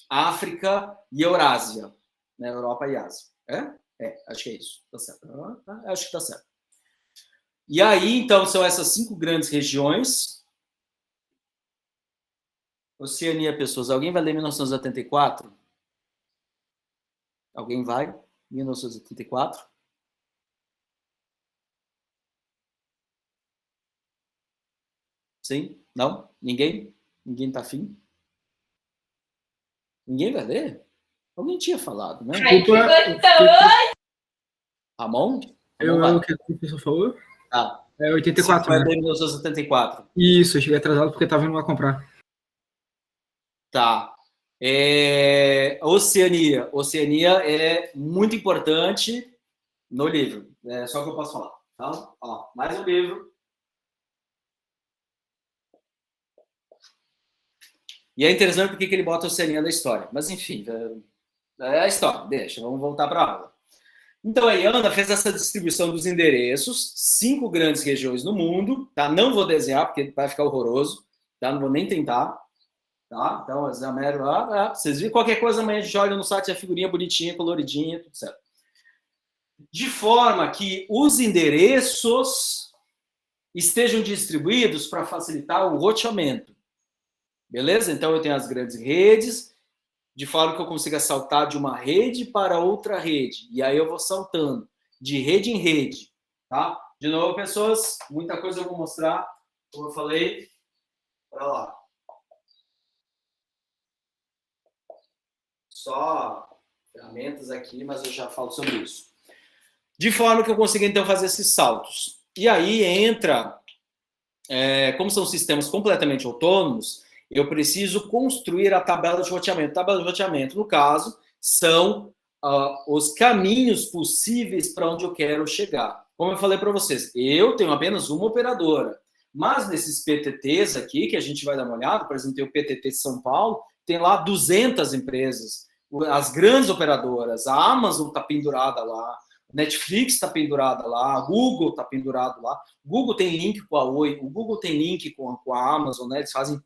África e Eurásia. Né? Europa e Ásia. Acho que é isso. Tá certo. Acho que tá certo. E aí, então, são essas 5 grandes regiões. Oceania, pessoas. Alguém vai ler 1984? Alguém vai? 1984? Sim? Não? Ninguém? Ninguém tá afim? Ninguém vai ler? Alguém tinha falado, né? Ramon? É o que o professor falou? Ah. É 84, né? 1974. Isso, eu cheguei atrasado porque estava indo lá comprar. Tá. Oceania. Oceania é muito importante no livro. É só o que eu posso falar. Tá? Ó, mais um livro. E é interessante porque ele bota a Oceania na história. Mas, enfim, é a história. Deixa, vamos voltar para a aula. Então, a IANA fez essa distribuição dos endereços, 5 grandes regiões no mundo. Tá? Não vou desenhar, porque vai ficar horroroso. Tá? Não vou nem tentar. Tá? Então, vocês viram qualquer coisa, amanhã a gente olha no site, a figurinha bonitinha, coloridinha, tudo certo. De forma que os endereços estejam distribuídos para facilitar o roteamento. Beleza? Então, eu tenho as grandes redes, de forma que eu consiga saltar de uma rede para outra rede. E aí eu vou saltando de rede em rede. Tá? De novo, pessoas, muita coisa eu vou mostrar, como eu falei, para lá. Só ferramentas aqui, mas eu já falo sobre isso. De forma que eu consiga, então, fazer esses saltos. E aí entra, como são sistemas completamente autônomos, eu preciso construir a tabela de roteamento. Tabela de roteamento, no caso, são os caminhos possíveis para onde eu quero chegar. Como eu falei para vocês, eu tenho apenas uma operadora, mas nesses PTTs aqui, que a gente vai dar uma olhada, por exemplo, tem o PTT de São Paulo, tem lá 200 empresas, as grandes operadoras, a Amazon está pendurada lá, Netflix está pendurada lá, a Google está pendurado lá, o Google tem link com a Oi, o Google tem link com a Amazon, né? Eles fazem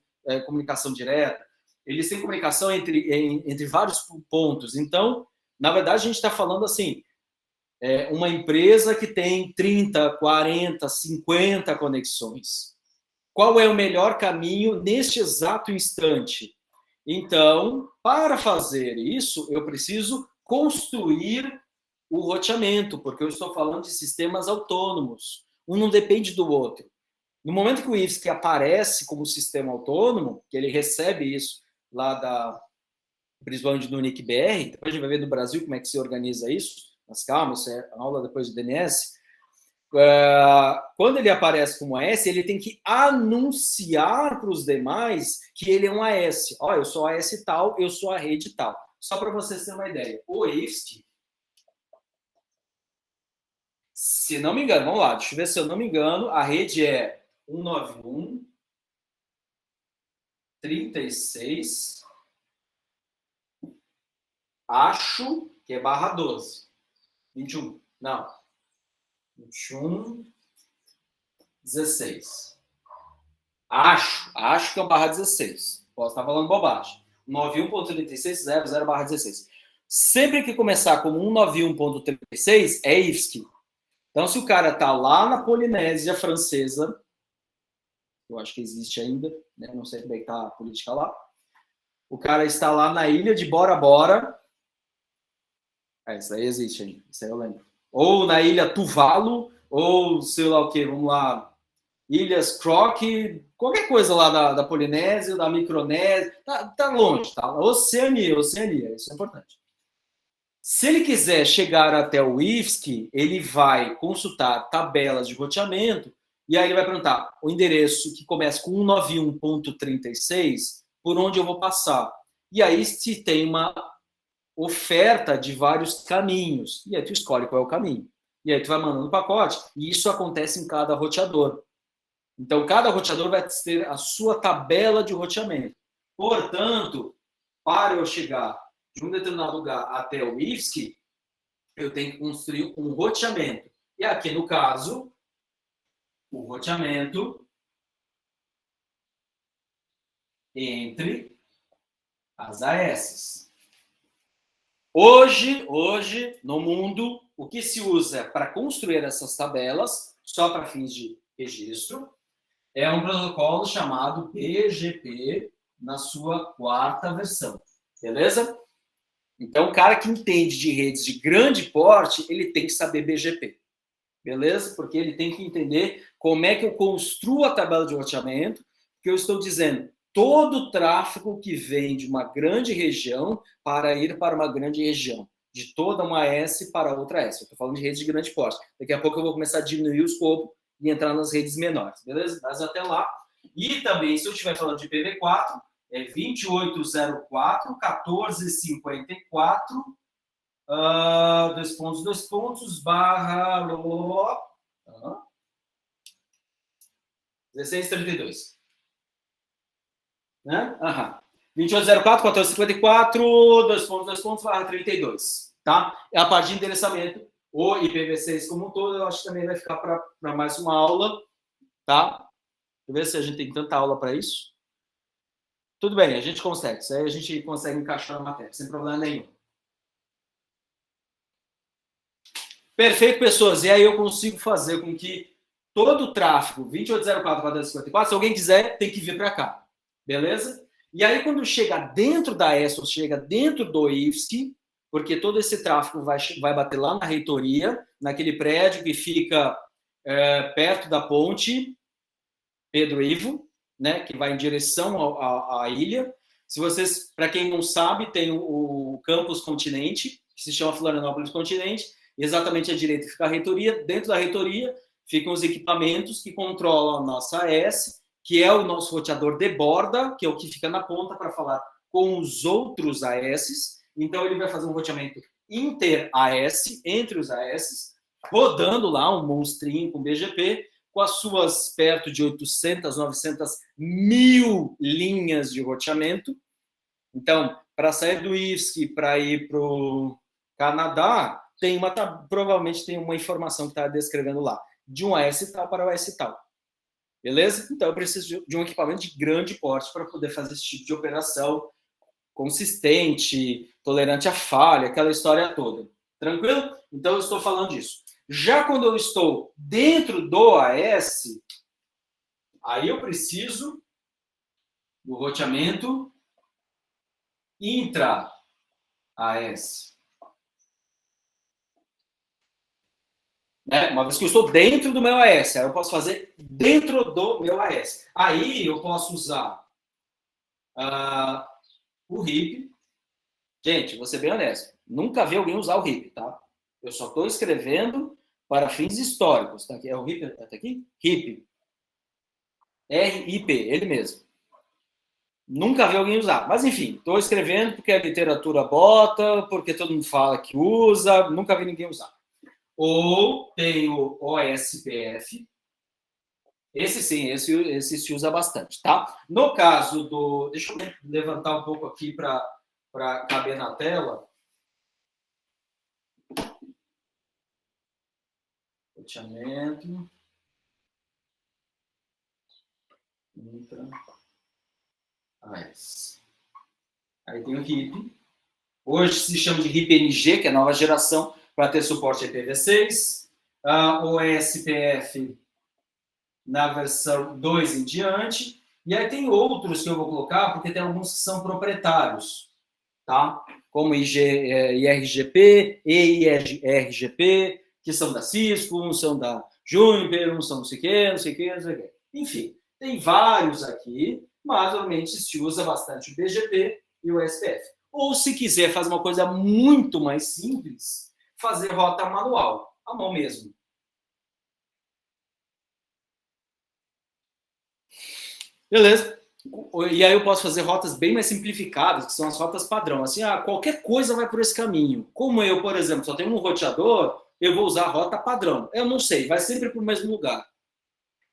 comunicação direta, eles têm comunicação entre vários pontos. Então, na verdade, a gente está falando assim, uma empresa que tem 30, 40, 50 conexões. Qual é o melhor caminho neste exato instante? Então, para fazer isso, eu preciso construir o roteamento, porque eu estou falando de sistemas autônomos. Um não depende do outro. No momento que o IFSC aparece como sistema autônomo, que ele recebe isso lá principalmente do NIC-BR, depois a gente vai ver no Brasil como é que se organiza isso, mas calma, isso é aula depois do DNS. Quando ele aparece como AS, ele tem que anunciar para os demais que ele é um AS. Ó, eu sou AS tal, eu sou a rede tal. Só para vocês terem uma ideia. O IFSC, se não me engano, vamos lá, deixa eu ver se eu não me engano, a rede é 191.36, acho que é /12. 21, não. 21.16. Acho que é o /16. Posso estar falando bobagem. 91.36.00/16. Sempre que começar como 191.36, é IFSC. Então, se o cara está lá na Polinésia Francesa, eu acho que existe ainda, né? Não sei como é que está a política lá. O cara está lá na ilha de Bora Bora. Isso aí existe ainda, isso aí eu lembro. Ou na ilha Tuvalu, ou sei lá o que, vamos lá, Ilhas Croc, qualquer coisa lá da Polinésia, da Micronésia, tá longe, tá? Oceania, isso é importante. Se ele quiser chegar até o IFSC, ele vai consultar tabelas de roteamento e aí ele vai perguntar o endereço que começa com 191.36, por onde eu vou passar. E aí se tem uma oferta de vários caminhos. E aí tu escolhe qual é o caminho. E aí tu vai mandando o pacote. E isso acontece em cada roteador. Então, cada roteador vai ter a sua tabela de roteamento. Portanto, para eu chegar de um determinado lugar até o IFSC, eu tenho que construir um roteamento. E aqui, no caso, o roteamento entre as AS. Hoje, no mundo, o que se usa para construir essas tabelas, só para fins de registro, é um protocolo chamado BGP, na sua 4ª versão. Beleza? Então, o cara que entende de redes de grande porte, ele tem que saber BGP. Beleza? Porque ele tem que entender como é que eu construo a tabela de roteamento, que eu estou dizendo, todo o tráfego que vem de uma grande região para ir para uma grande região, de toda uma S para outra S. Eu estou falando de redes de grande porte. Daqui a pouco eu vou começar a diminuir o escopo e entrar nas redes menores, beleza? Mas até lá. E também, se eu estiver falando de IPv4, é 2804.1454, dois pontos, barra 1632. Né? 2804.1454, dois pontos, barra 32. Tá? É a parte de endereçamento. O IPv6 como um todo, eu acho que também vai ficar para mais uma aula. Tá? Deixa eu ver se a gente tem tanta aula para isso. Tudo bem, a gente consegue. Isso aí a gente consegue encaixar na matéria, sem problema nenhum. Perfeito, pessoas. E aí eu consigo fazer com que todo o tráfego 2804.1454, se alguém quiser, tem que vir para cá. Beleza? E aí, quando chega dentro da ESO, chega dentro do IFSC, porque todo esse tráfego vai bater lá na reitoria, naquele prédio que fica perto da ponte Pedro Ivo, né, que vai em direção à ilha. Se vocês, para quem não sabe, tem o campus Continente, que se chama Florianópolis Continente, exatamente à direita fica a reitoria, dentro da reitoria ficam os equipamentos que controlam a nossa AS, que é o nosso roteador de borda, que é o que fica na ponta para falar com os outros AS. Então, ele vai fazer um roteamento inter-AS, entre os AS, rodando lá um monstrinho com BGP, com as suas perto de 800, 900 mil linhas de roteamento. Então, para sair do IFSC para ir para o Canadá, provavelmente tem uma informação que está descrevendo lá, de um AS tal para o AS tal. Beleza? Então, eu preciso de um equipamento de grande porte para poder fazer esse tipo de operação consistente, tolerante à falha, aquela história toda. Tranquilo? Então, eu estou falando disso. Já quando eu estou dentro do AS, aí eu preciso do roteamento intra-AS. Né? Uma vez que eu estou dentro do meu AS, aí eu posso fazer dentro do meu AS. Aí eu posso usar o RIP. Gente, vou ser bem honesto, nunca vi alguém usar o RIP, tá? Eu só estou escrevendo para fins históricos. Tá aqui, é o RIP, tá aqui? RIP. RIP, ele mesmo. Nunca vi alguém usar. Mas, enfim, estou escrevendo porque a literatura bota, porque todo mundo fala que usa, nunca vi ninguém usar. Ou tem o OSPF. Esse sim, esse se usa bastante, tá? No caso do... Deixa eu levantar um pouco aqui para caber na tela. Roteamento. Aí tem o RIP. Hoje se chama de RIP-NG, que é a nova geração, para ter suporte a IPv6. O ESPF na versão 2 em diante. E aí tem outros que eu vou colocar, porque tem alguns que são proprietários, tá? Como IRGP, EIRGP, que são da Cisco, uns são da Juniper, uns são não sei o quê, não sei o quê, não sei o quê. Enfim, tem vários aqui, mas normalmente se usa bastante o BGP e o SPF. Ou se quiser fazer uma coisa muito mais simples, fazer rota manual, à mão mesmo. Beleza. E aí eu posso fazer rotas bem mais simplificadas, que são as rotas padrão. Assim, qualquer coisa vai por esse caminho. Como eu, por exemplo, só tenho um roteador, eu vou usar a rota padrão. Eu não sei, vai sempre para o mesmo lugar.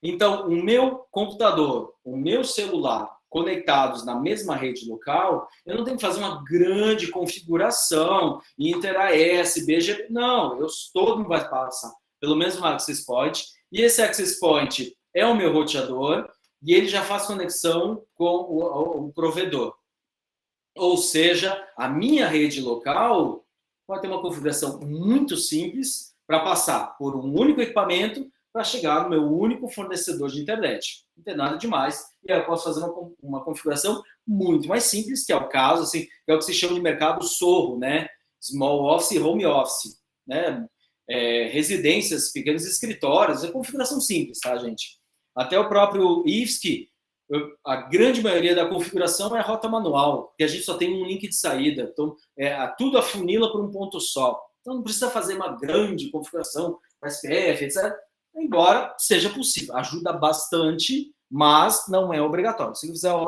Então, o meu computador, o meu celular, conectados na mesma rede local, eu não tenho que fazer uma grande configuração, inter-AS, BGP. Não, todo mundo vai passar pelo mesmo access point. E esse access point é o meu roteador, e ele já faz conexão com o provedor. Ou seja, a minha rede local pode ter uma configuração muito simples para passar por um único equipamento para chegar no meu único fornecedor de internet. Não tem nada demais. E aí eu posso fazer uma configuração muito mais simples, que é o caso, assim, é o que se chama de mercado SOHO, né? Small Office e Home Office, né? Residências, pequenos escritórios, é configuração simples, tá, gente? Até o próprio IFSC, a grande maioria da configuração é rota manual, porque a gente só tem um link de saída. Então, tudo afunila por um ponto só. Então, não precisa fazer uma grande configuração, SPF, etc. Embora seja possível. Ajuda bastante, mas não é obrigatório. Se fizer a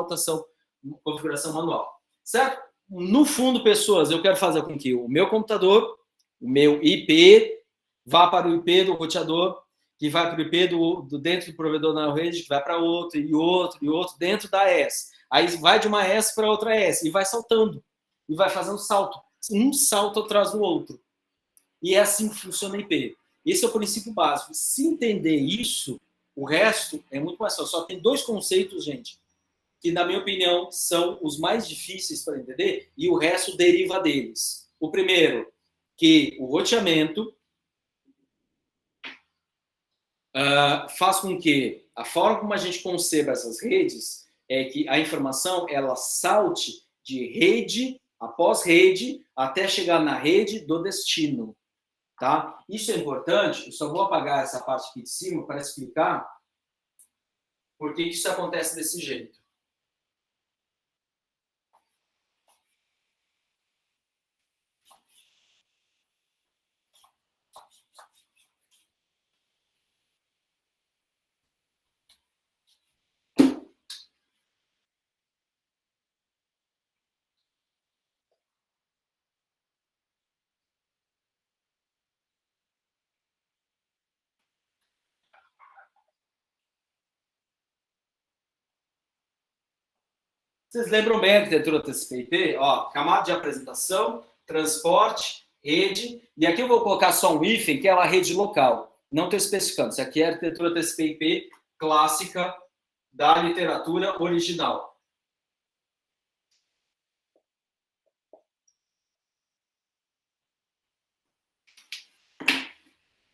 configuração manual. Certo? No fundo, pessoas, eu quero fazer com que o meu computador, o meu IP, vá para o IP do roteador, que vai para o IP dentro do provedor na rede, que vai para outro, e outro, dentro da AS. Aí vai de uma AS para outra AS, e vai saltando, e vai fazendo salto. Um salto atrás do outro. E é assim que funciona a IP. Esse é o princípio básico. Se entender isso, o resto é muito mais fácil. Só tem dois conceitos, gente, que, na minha opinião, são os mais difíceis para entender, e o resto deriva deles. O primeiro, que o roteamento faz com que a forma como a gente conceba essas redes é que a informação ela salte de rede após rede até chegar na rede do destino, tá? Isso é importante. Eu só vou apagar essa parte aqui de cima para explicar por que isso acontece desse jeito. Vocês lembram bem a arquitetura TCP/IP? Ó, camada de apresentação, transporte, rede, e aqui eu vou colocar só um hífen, que é a rede local. Não estou especificando. Isso aqui é a arquitetura TCP/IP clássica da literatura original.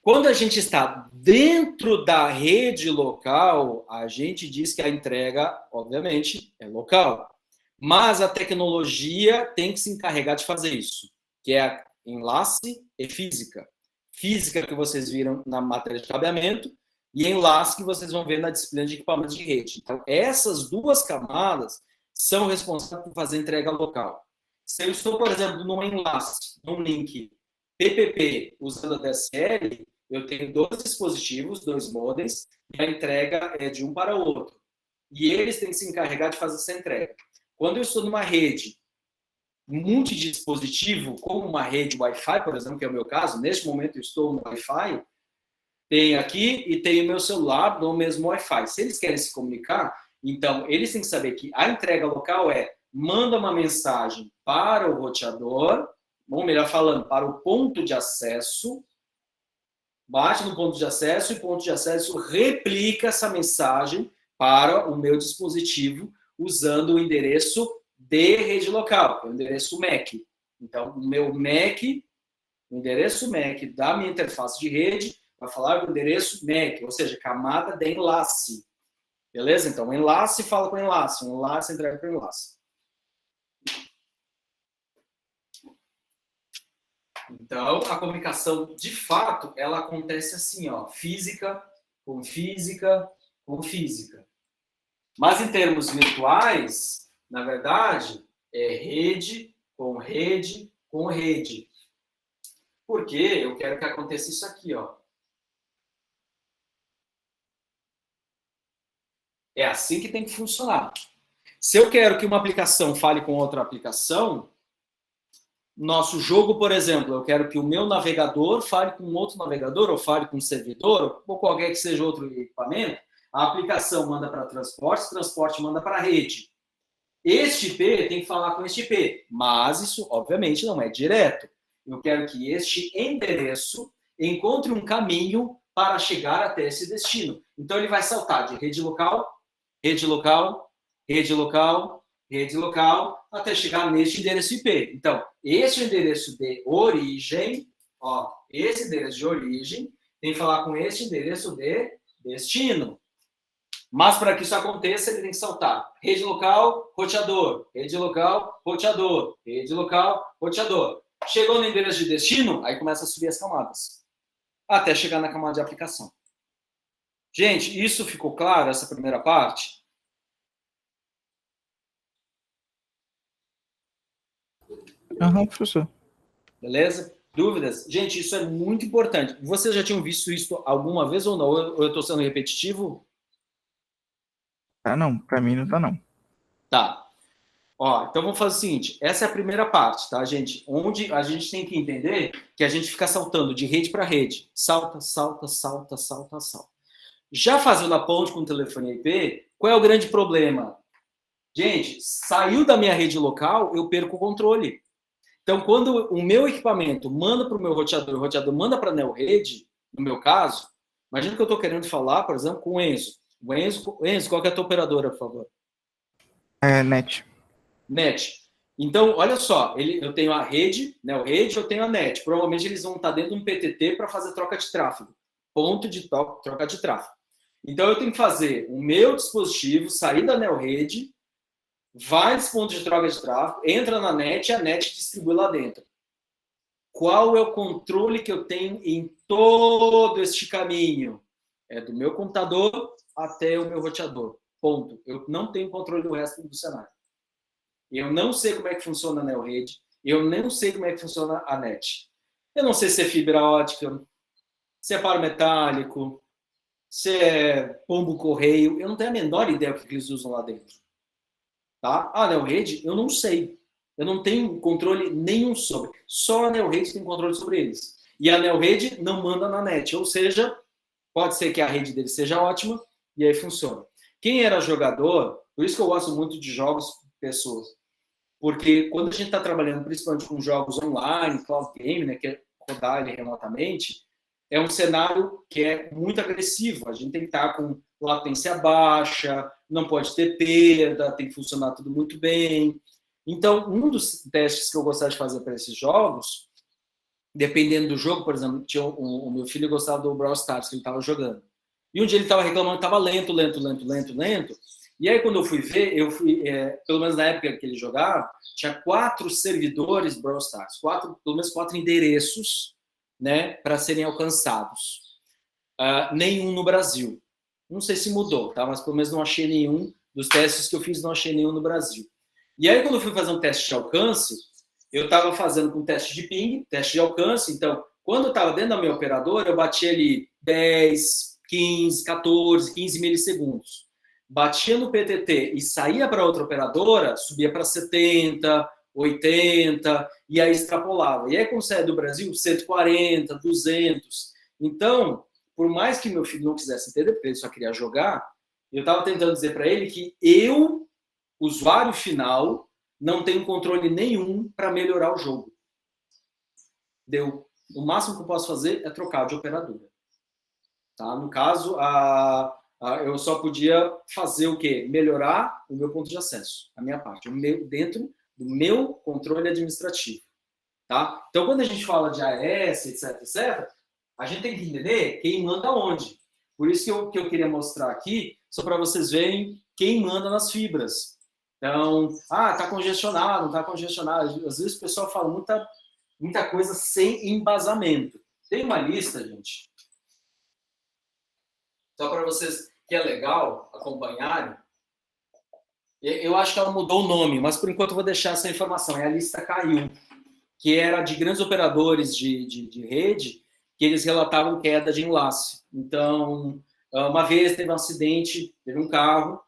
Quando a gente está dentro da rede local, a gente diz que a entrega, obviamente, é local. Mas a tecnologia tem que se encarregar de fazer isso, que é enlace e física. Física que vocês viram na matéria de cabeamento e enlace que vocês vão ver na disciplina de equipamentos de rede. Então, essas duas camadas são responsáveis por fazer entrega local. Se eu estou, por exemplo, num enlace, num link PPP usando a DSL, eu tenho 2 dispositivos, 2 modems, e a entrega é de um para o outro. E eles têm que se encarregar de fazer essa entrega. Quando eu estou numa rede multidispositivo, como uma rede Wi-Fi, por exemplo, que é o meu caso, neste momento eu estou no Wi-Fi, tem aqui e tem o meu celular no mesmo Wi-Fi. Se eles querem se comunicar, então eles têm que saber que a entrega local manda uma mensagem para o roteador, ou melhor falando, para o ponto de acesso, bate no ponto de acesso e o ponto de acesso replica essa mensagem para o meu dispositivo usando o endereço de rede local, que é o endereço MAC. Então, o meu MAC, o endereço MAC da minha interface de rede vai falar com o endereço MAC, ou seja, camada de enlace. Beleza? Então, o enlace fala com o enlace, o enlace entrega com o enlace. Então, a comunicação, de fato, ela acontece assim, ó, física com física com física. Mas em termos virtuais, na verdade, é rede com rede com rede. Porque eu quero que aconteça isso aqui, ó. É assim que tem que funcionar. Se eu quero que uma aplicação fale com outra aplicação, nosso jogo, por exemplo, eu quero que o meu navegador fale com outro navegador, ou fale com um servidor, ou qualquer que seja outro equipamento, a aplicação manda para transporte, transporte manda para a rede. Este IP tem que falar com este IP, mas isso, obviamente, não é direto. Eu quero que este endereço encontre um caminho para chegar até esse destino. Então, ele vai saltar de rede local, rede local, rede local, rede local, até chegar neste endereço IP. Então, este endereço de origem, ó, esse endereço de origem tem que falar com este endereço de destino. Mas para que isso aconteça, ele tem que saltar rede local, roteador, rede local, roteador, rede local, roteador. Chegou no endereço de destino, aí começa a subir as camadas, até chegar na camada de aplicação. Gente, isso ficou claro, essa primeira parte? Aham, professor. Beleza? Dúvidas? Gente, isso é muito importante. Vocês já tinham visto isso alguma vez ou não? Ou eu estou sendo repetitivo? Tá não, pra mim não tá não. Tá. Ó, então vamos fazer o seguinte, essa é a primeira parte, tá, gente? Onde a gente tem que entender que a gente fica saltando de rede para rede. Salta, salta, salta, salta, salta. Já fazendo a ponte com o telefone IP, qual é o grande problema? Gente, saiu da minha rede local, eu perco o controle. Então, quando o meu equipamento manda para o meu roteador, o roteador manda para a NeoRede, no meu caso, imagina que eu estou querendo falar, por exemplo, com o Enzo. Enzo, qual que é a tua operadora, por favor? É, NET. NET. Então, olha só, eu tenho a rede, NeoRede, eu tenho a NET. Provavelmente eles vão estar dentro de um PTT para fazer troca de tráfego. Ponto de troca de tráfego. Então, eu tenho que fazer o meu dispositivo sair da NeoRede, vai nesse ponto de troca de tráfego, entra na NET e a NET distribui lá dentro. Qual é o controle que eu tenho em todo este caminho? É do meu computador até o meu roteador. Ponto. Eu não tenho controle do resto do cenário. Eu não sei como é que funciona a NeoRede, eu não sei como é que funciona a NET. Eu não sei se é fibra ótica, se é paro metálico, se é pombo correio, eu não tenho a menor ideia do que eles usam lá dentro. Tá? A NeoRede, eu não sei. Eu não tenho controle nenhum sobre. Só a NeoRede tem controle sobre eles. E a NeoRede não manda na NET, ou seja, pode ser que a rede dele seja ótima e aí funciona. Quem era jogador, por isso que eu gosto muito de jogos pessoas, porque quando a gente está trabalhando principalmente com jogos online, cloud game, né, que é rodar ele remotamente, é um cenário que é muito agressivo. A gente tem que estar com latência baixa, não pode ter perda, tem que funcionar tudo muito bem. Então, um dos testes que eu gostaria de fazer para esses jogos dependendo do jogo, por exemplo, tinha o meu filho gostava do Brawl Stars, que ele estava jogando. E um dia ele estava reclamando que estava lento. E aí, quando eu fui ver, pelo menos na época que ele jogava, tinha 4 servidores Brawl Stars, pelo menos 4 endereços, né, para serem alcançados. Nenhum no Brasil. Não sei se mudou, tá? Mas pelo menos não achei nenhum. Dos testes que eu fiz, não achei nenhum no Brasil. E aí, quando eu fui fazer um teste de alcance, eu estava fazendo com teste de ping, teste de alcance. Então, quando eu estava dentro da minha operadora, eu batia ali 10, 15, 14, 15 milissegundos. Batia no PTT e saía para outra operadora, subia para 70, 80, e aí extrapolava. E aí, quando saía do Brasil, 140, 200. Então, por mais que meu filho não quisesse entender, porque ele só queria jogar, eu estava tentando dizer para ele que eu, usuário final, não tenho controle nenhum para melhorar o jogo. Deu. O máximo que eu posso fazer é trocar de operadora. Tá? No caso, eu só podia fazer o quê? Melhorar o meu ponto de acesso, a minha parte, dentro do meu controle administrativo. Tá? Então, quando a gente fala de AES, etc., a gente tem que entender quem manda onde. Por isso que eu queria mostrar aqui, só para vocês verem quem manda nas fibras. Então, está congestionado, não está congestionado. Às vezes o pessoal fala muita coisa sem embasamento. Tem uma lista, gente, só para vocês que é legal acompanharem. Eu acho que ela mudou o nome, mas por enquanto eu vou deixar essa informação. É a lista K1, que era de grandes operadores de rede, que eles relatavam queda de enlace. Então, uma vez teve um acidente, teve um carro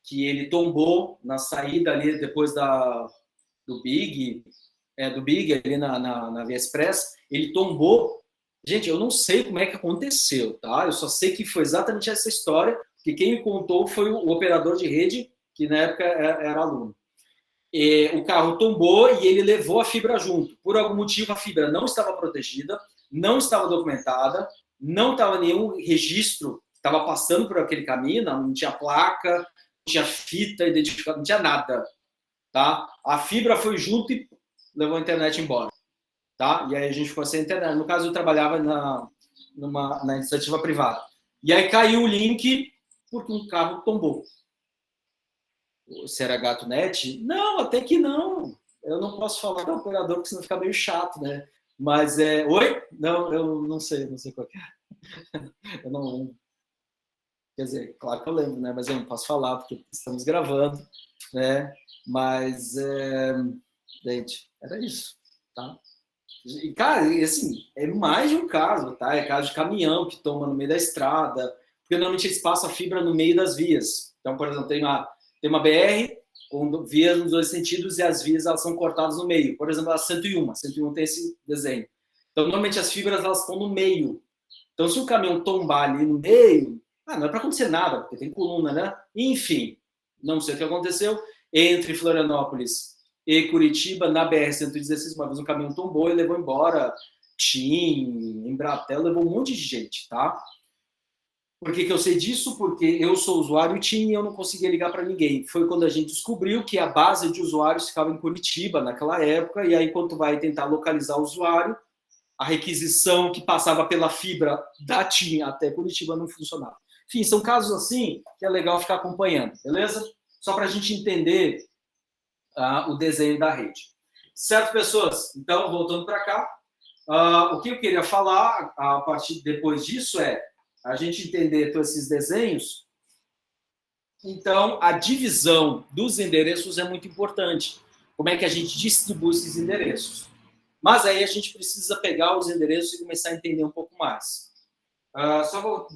que ele tombou na saída ali depois do Big ali na Via Express, ele tombou. Gente, eu não sei como é que aconteceu, tá? Eu só sei que foi exatamente essa história, que quem me contou foi o operador de rede, que na época era aluno. O carro tombou e ele levou a fibra junto. Por algum motivo, a fibra não estava protegida, não estava documentada, não estava nenhum registro, estava passando por aquele caminho, não tinha placa, não tinha fita identificada, não tinha nada. Tá? A fibra foi junto e levou a internet embora. Tá? E aí a gente ficou sem internet. No caso, eu trabalhava na iniciativa privada. E aí caiu o link porque um carro tombou. Se era GatoNet? Não, até que não. Eu não posso falar do operador, porque senão fica meio chato, né? Mas Oi? Não, eu não sei qual que é. Eu não lembro. Quer dizer, claro que eu lembro, né? Mas eu não posso falar, porque estamos gravando, né? Mas, gente, era isso, tá? E, cara, assim, é mais de um caso, tá? É caso de caminhão que toma no meio da estrada, porque normalmente eles passam a fibra no meio das vias. Então, por exemplo, tem uma BR com vias nos 2 sentidos e as vias elas são cortadas no meio. Por exemplo, a 101 tem esse desenho. Então, normalmente as fibras elas estão no meio. Então, se o caminhão tombar ali no meio, não é para acontecer nada, porque tem coluna, né? Enfim, não sei o que aconteceu. Entre Florianópolis e Curitiba, na BR-116, uma vez um caminhão tombou e levou embora TIM, Embratel, levou um monte de gente, tá? Por que eu sei disso? Porque eu sou usuário TIM e eu não conseguia ligar para ninguém. Foi quando a gente descobriu que a base de usuários ficava em Curitiba naquela época, e aí quando tu vai tentar localizar o usuário, a requisição que passava pela fibra da TIM até Curitiba não funcionava. Enfim, são casos assim que é legal ficar acompanhando, beleza? Só para a gente entender o desenho da rede. Certo, pessoas? Então, voltando para cá, o que eu queria falar a partir depois disso é a gente entender todos esses desenhos. Então, a divisão dos endereços é muito importante. Como é que a gente distribui esses endereços? Mas aí a gente precisa pegar os endereços e começar a entender um pouco mais. Só vou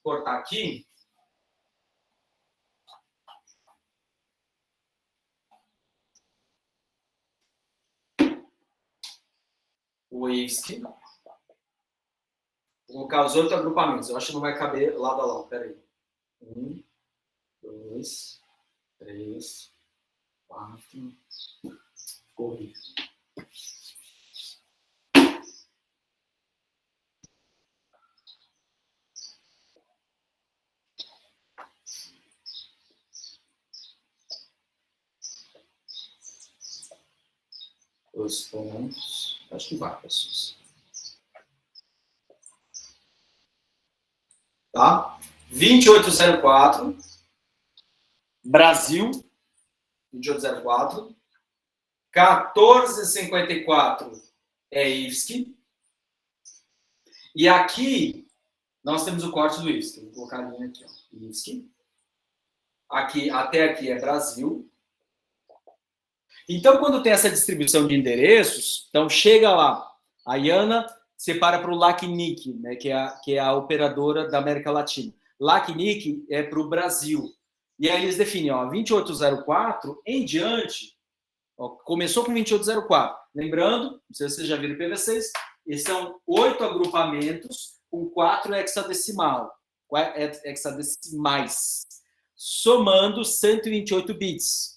cortar aqui. O ISC. Vou colocar os 8 agrupamentos. Eu acho que não vai caber lado a lado. Espera aí. 1, 2, 3, 4. Ficou horrível. Os pontos. Acho que vai, pessoas. tá? 2804, Brasil, 2804. 1454 é IFSC. E aqui, nós temos o corte do IFSC. Vou colocar a linha aqui, ó. IFSC. Aqui, até aqui é Brasil. Então, quando tem essa distribuição de endereços, então chega lá, a Iana separa para o LACNIC, né, que é a operadora da América Latina. LACNIC é para o Brasil. E aí eles definem, ó, 2804 em diante, ó, começou com 2804. Lembrando, não sei se vocês já viram PV6, esses são 8 agrupamentos com 4 hexadecimais, somando 128 bits.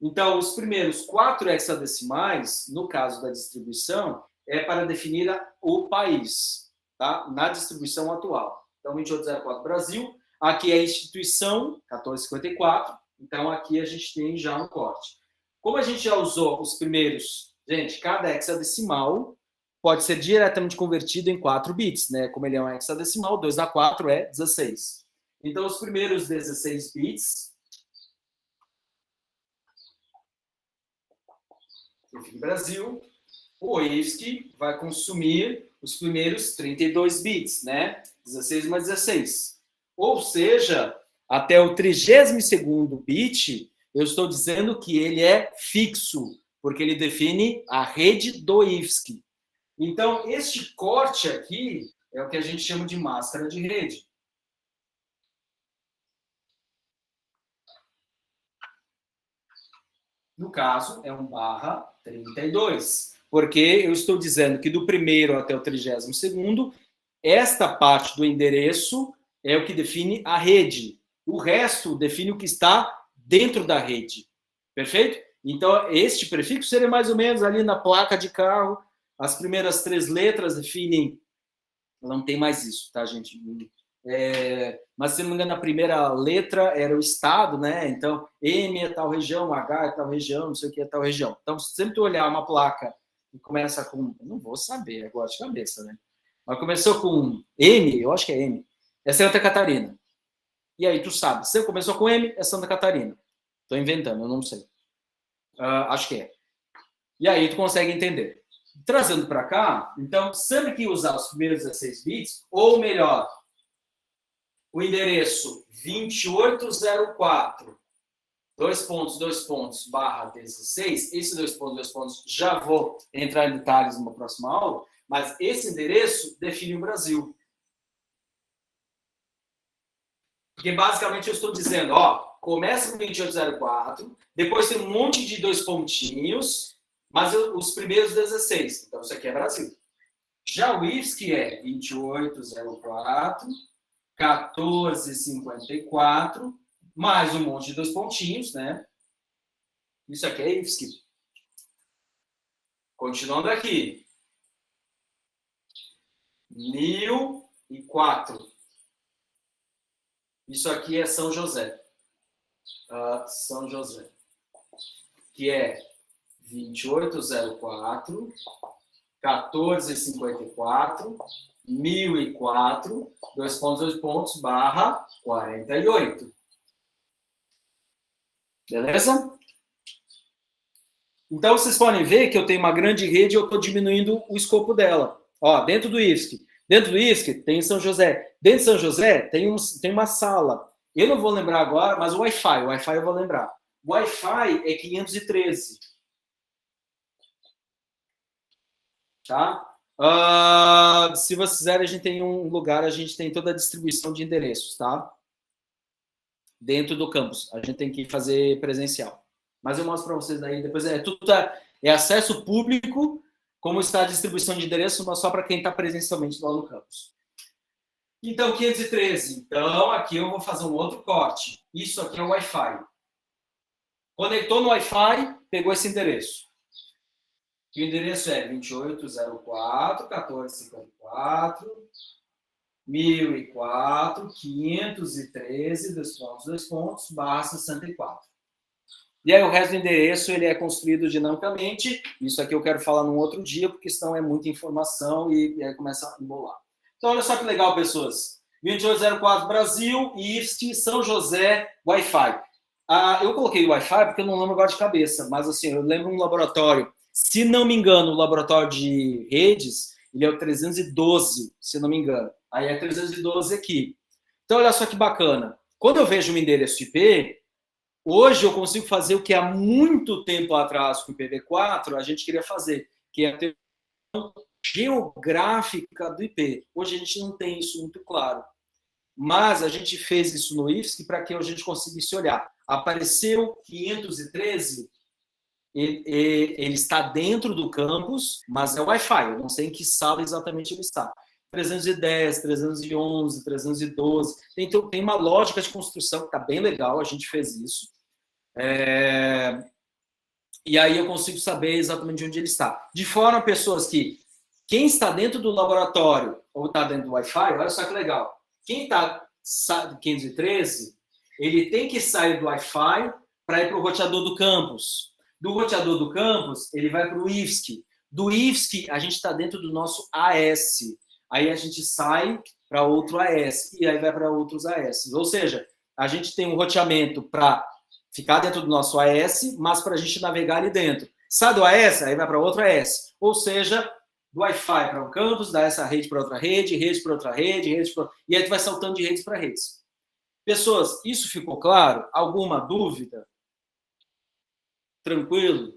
Então, os primeiros 4 hexadecimais, no caso da distribuição, é para definir o país, tá? Na distribuição atual. Então, 2804 Brasil, aqui é a instituição, 1454, então aqui a gente tem já um corte. Como a gente já usou os primeiros, gente, cada hexadecimal pode ser diretamente convertido em 4 bits, né? Como ele é um hexadecimal, 2 a 4 é 16. Então, os primeiros 16 bits, no Brasil, o IFSC vai consumir os primeiros 32 bits, né? 16 mais 16. Ou seja, até o 32º bit, eu estou dizendo que ele é fixo, porque ele define a rede do IFSC. Então, este corte aqui é o que a gente chama de máscara de rede. No caso, é 1/32, porque eu estou dizendo que do primeiro até o 32º, esta parte do endereço é o que define a rede. O resto define o que está dentro da rede. Perfeito? Então, este prefixo seria mais ou menos ali na placa de carro. As primeiras 3 letras definem... Não tem mais isso, tá, gente? Mas, se não me engano, a primeira letra era o estado, né? Então, M é tal região, H é tal região, não sei o que é tal região. Então, se sempre tu olhar uma placa que começa com... Eu não vou saber agora de cabeça, né? Mas começou com M, eu acho que é M, é Santa Catarina. E aí tu sabe, se começou com M, é Santa Catarina. Estou inventando, eu não sei. Acho que é. E aí tu consegue entender. Trazendo para cá, então, sempre que usar os primeiros 16 bits, ou melhor, o endereço 2804, /16, esse 2 pontos, já vou entrar em detalhes numa próxima aula, mas esse endereço define o Brasil. Porque basicamente eu estou dizendo, ó, começa com 2804, depois tem um monte de 2 pontinhos, mas os primeiros 16. Então, isso aqui é Brasil. Já o IFSC é 2804, 1454, mais um monte de 2 pontinhos, né? Isso aqui é IFSC. Continuando aqui. 1004. Isso aqui é São José. São José. Que é 2804, 1454, 1004, 2 pontos, /48. Beleza? Então, vocês podem ver que eu tenho uma grande rede e eu estou diminuindo o escopo dela. Ó, dentro do IFSC. Dentro do IFSC tem São José. Dentro de São José tem uma sala. Eu não vou lembrar agora, mas o Wi-Fi eu vou lembrar. O Wi-Fi é 513. Tá? Se vocês quiserem, a gente tem um lugar, a gente tem toda a distribuição de endereços, tá? Dentro do campus. A gente tem que fazer presencial. Mas eu mostro para vocês aí, depois é acesso público, como está a distribuição de endereços, mas só para quem está presencialmente lá no campus. Então, 513. Então, aqui eu vou fazer um outro corte. Isso aqui é o Wi-Fi. Conectou no Wi-Fi, pegou esse endereço. O endereço é 2804, 1454, 1004, 513, /64. E aí o resto do endereço ele é construído dinamicamente. Isso aqui eu quero falar num outro dia, porque senão é muita informação e aí começa a embolar. Então, olha só que legal, pessoas. 2804 Brasil e IFSC São José Wi-Fi. Eu coloquei Wi-Fi porque eu não lembro agora de cabeça, mas assim, eu lembro um laboratório, se não me engano, o laboratório de redes, ele é o 312, se não me engano. Aí é 312 aqui. Então, olha só que bacana. Quando eu vejo um endereço IP, hoje eu consigo fazer o que há muito tempo atrás com o IPv4 a gente queria fazer, que é a teoria geográfica do IP. Hoje a gente não tem isso muito claro. Mas a gente fez isso no IFSC para que a gente conseguisse olhar. Apareceu 513, ele está dentro do campus, mas é Wi-Fi. Eu não sei em que sala exatamente ele está. 310, 311, 312. Tem uma lógica de construção que está bem legal, a gente fez isso. E aí eu consigo saber exatamente onde ele está. De forma, pessoas que quem está dentro do laboratório ou está dentro do Wi-Fi, olha só que legal. Quem está 513, ele tem que sair do Wi-Fi para ir para o roteador do campus. Do roteador do campus, ele vai para o IFSC. Do IFSC, a gente está dentro do nosso AS. Aí a gente sai para outro AS e aí vai para outros AS. Ou seja, a gente tem um roteamento para ficar dentro do nosso AS, mas para a gente navegar ali dentro. Sai do AS, aí vai para outro AS. Ou seja, do Wi-Fi para um campus, dá essa rede para outra rede para outra rede, e aí tu vai saltando de redes para redes. Pessoas, isso ficou claro? Alguma dúvida? Tranquilo?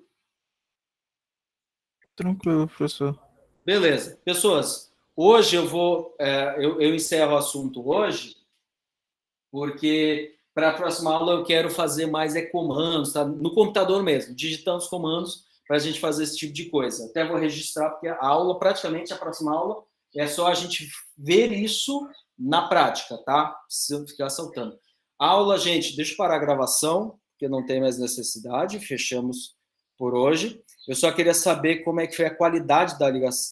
Tranquilo, professor. Beleza. Pessoas, hoje eu encerro o assunto hoje, porque para a próxima aula eu quero fazer mais comandos, tá? No computador mesmo, digitando os comandos para a gente fazer esse tipo de coisa. Até vou registrar, porque a aula, praticamente a próxima aula, é só a gente ver isso na prática, tá? Se ficar saltando. Aula, gente, deixa eu parar a gravação, porque não tem mais necessidade, fechamos por hoje. Eu só queria saber como é que foi a qualidade da ligação.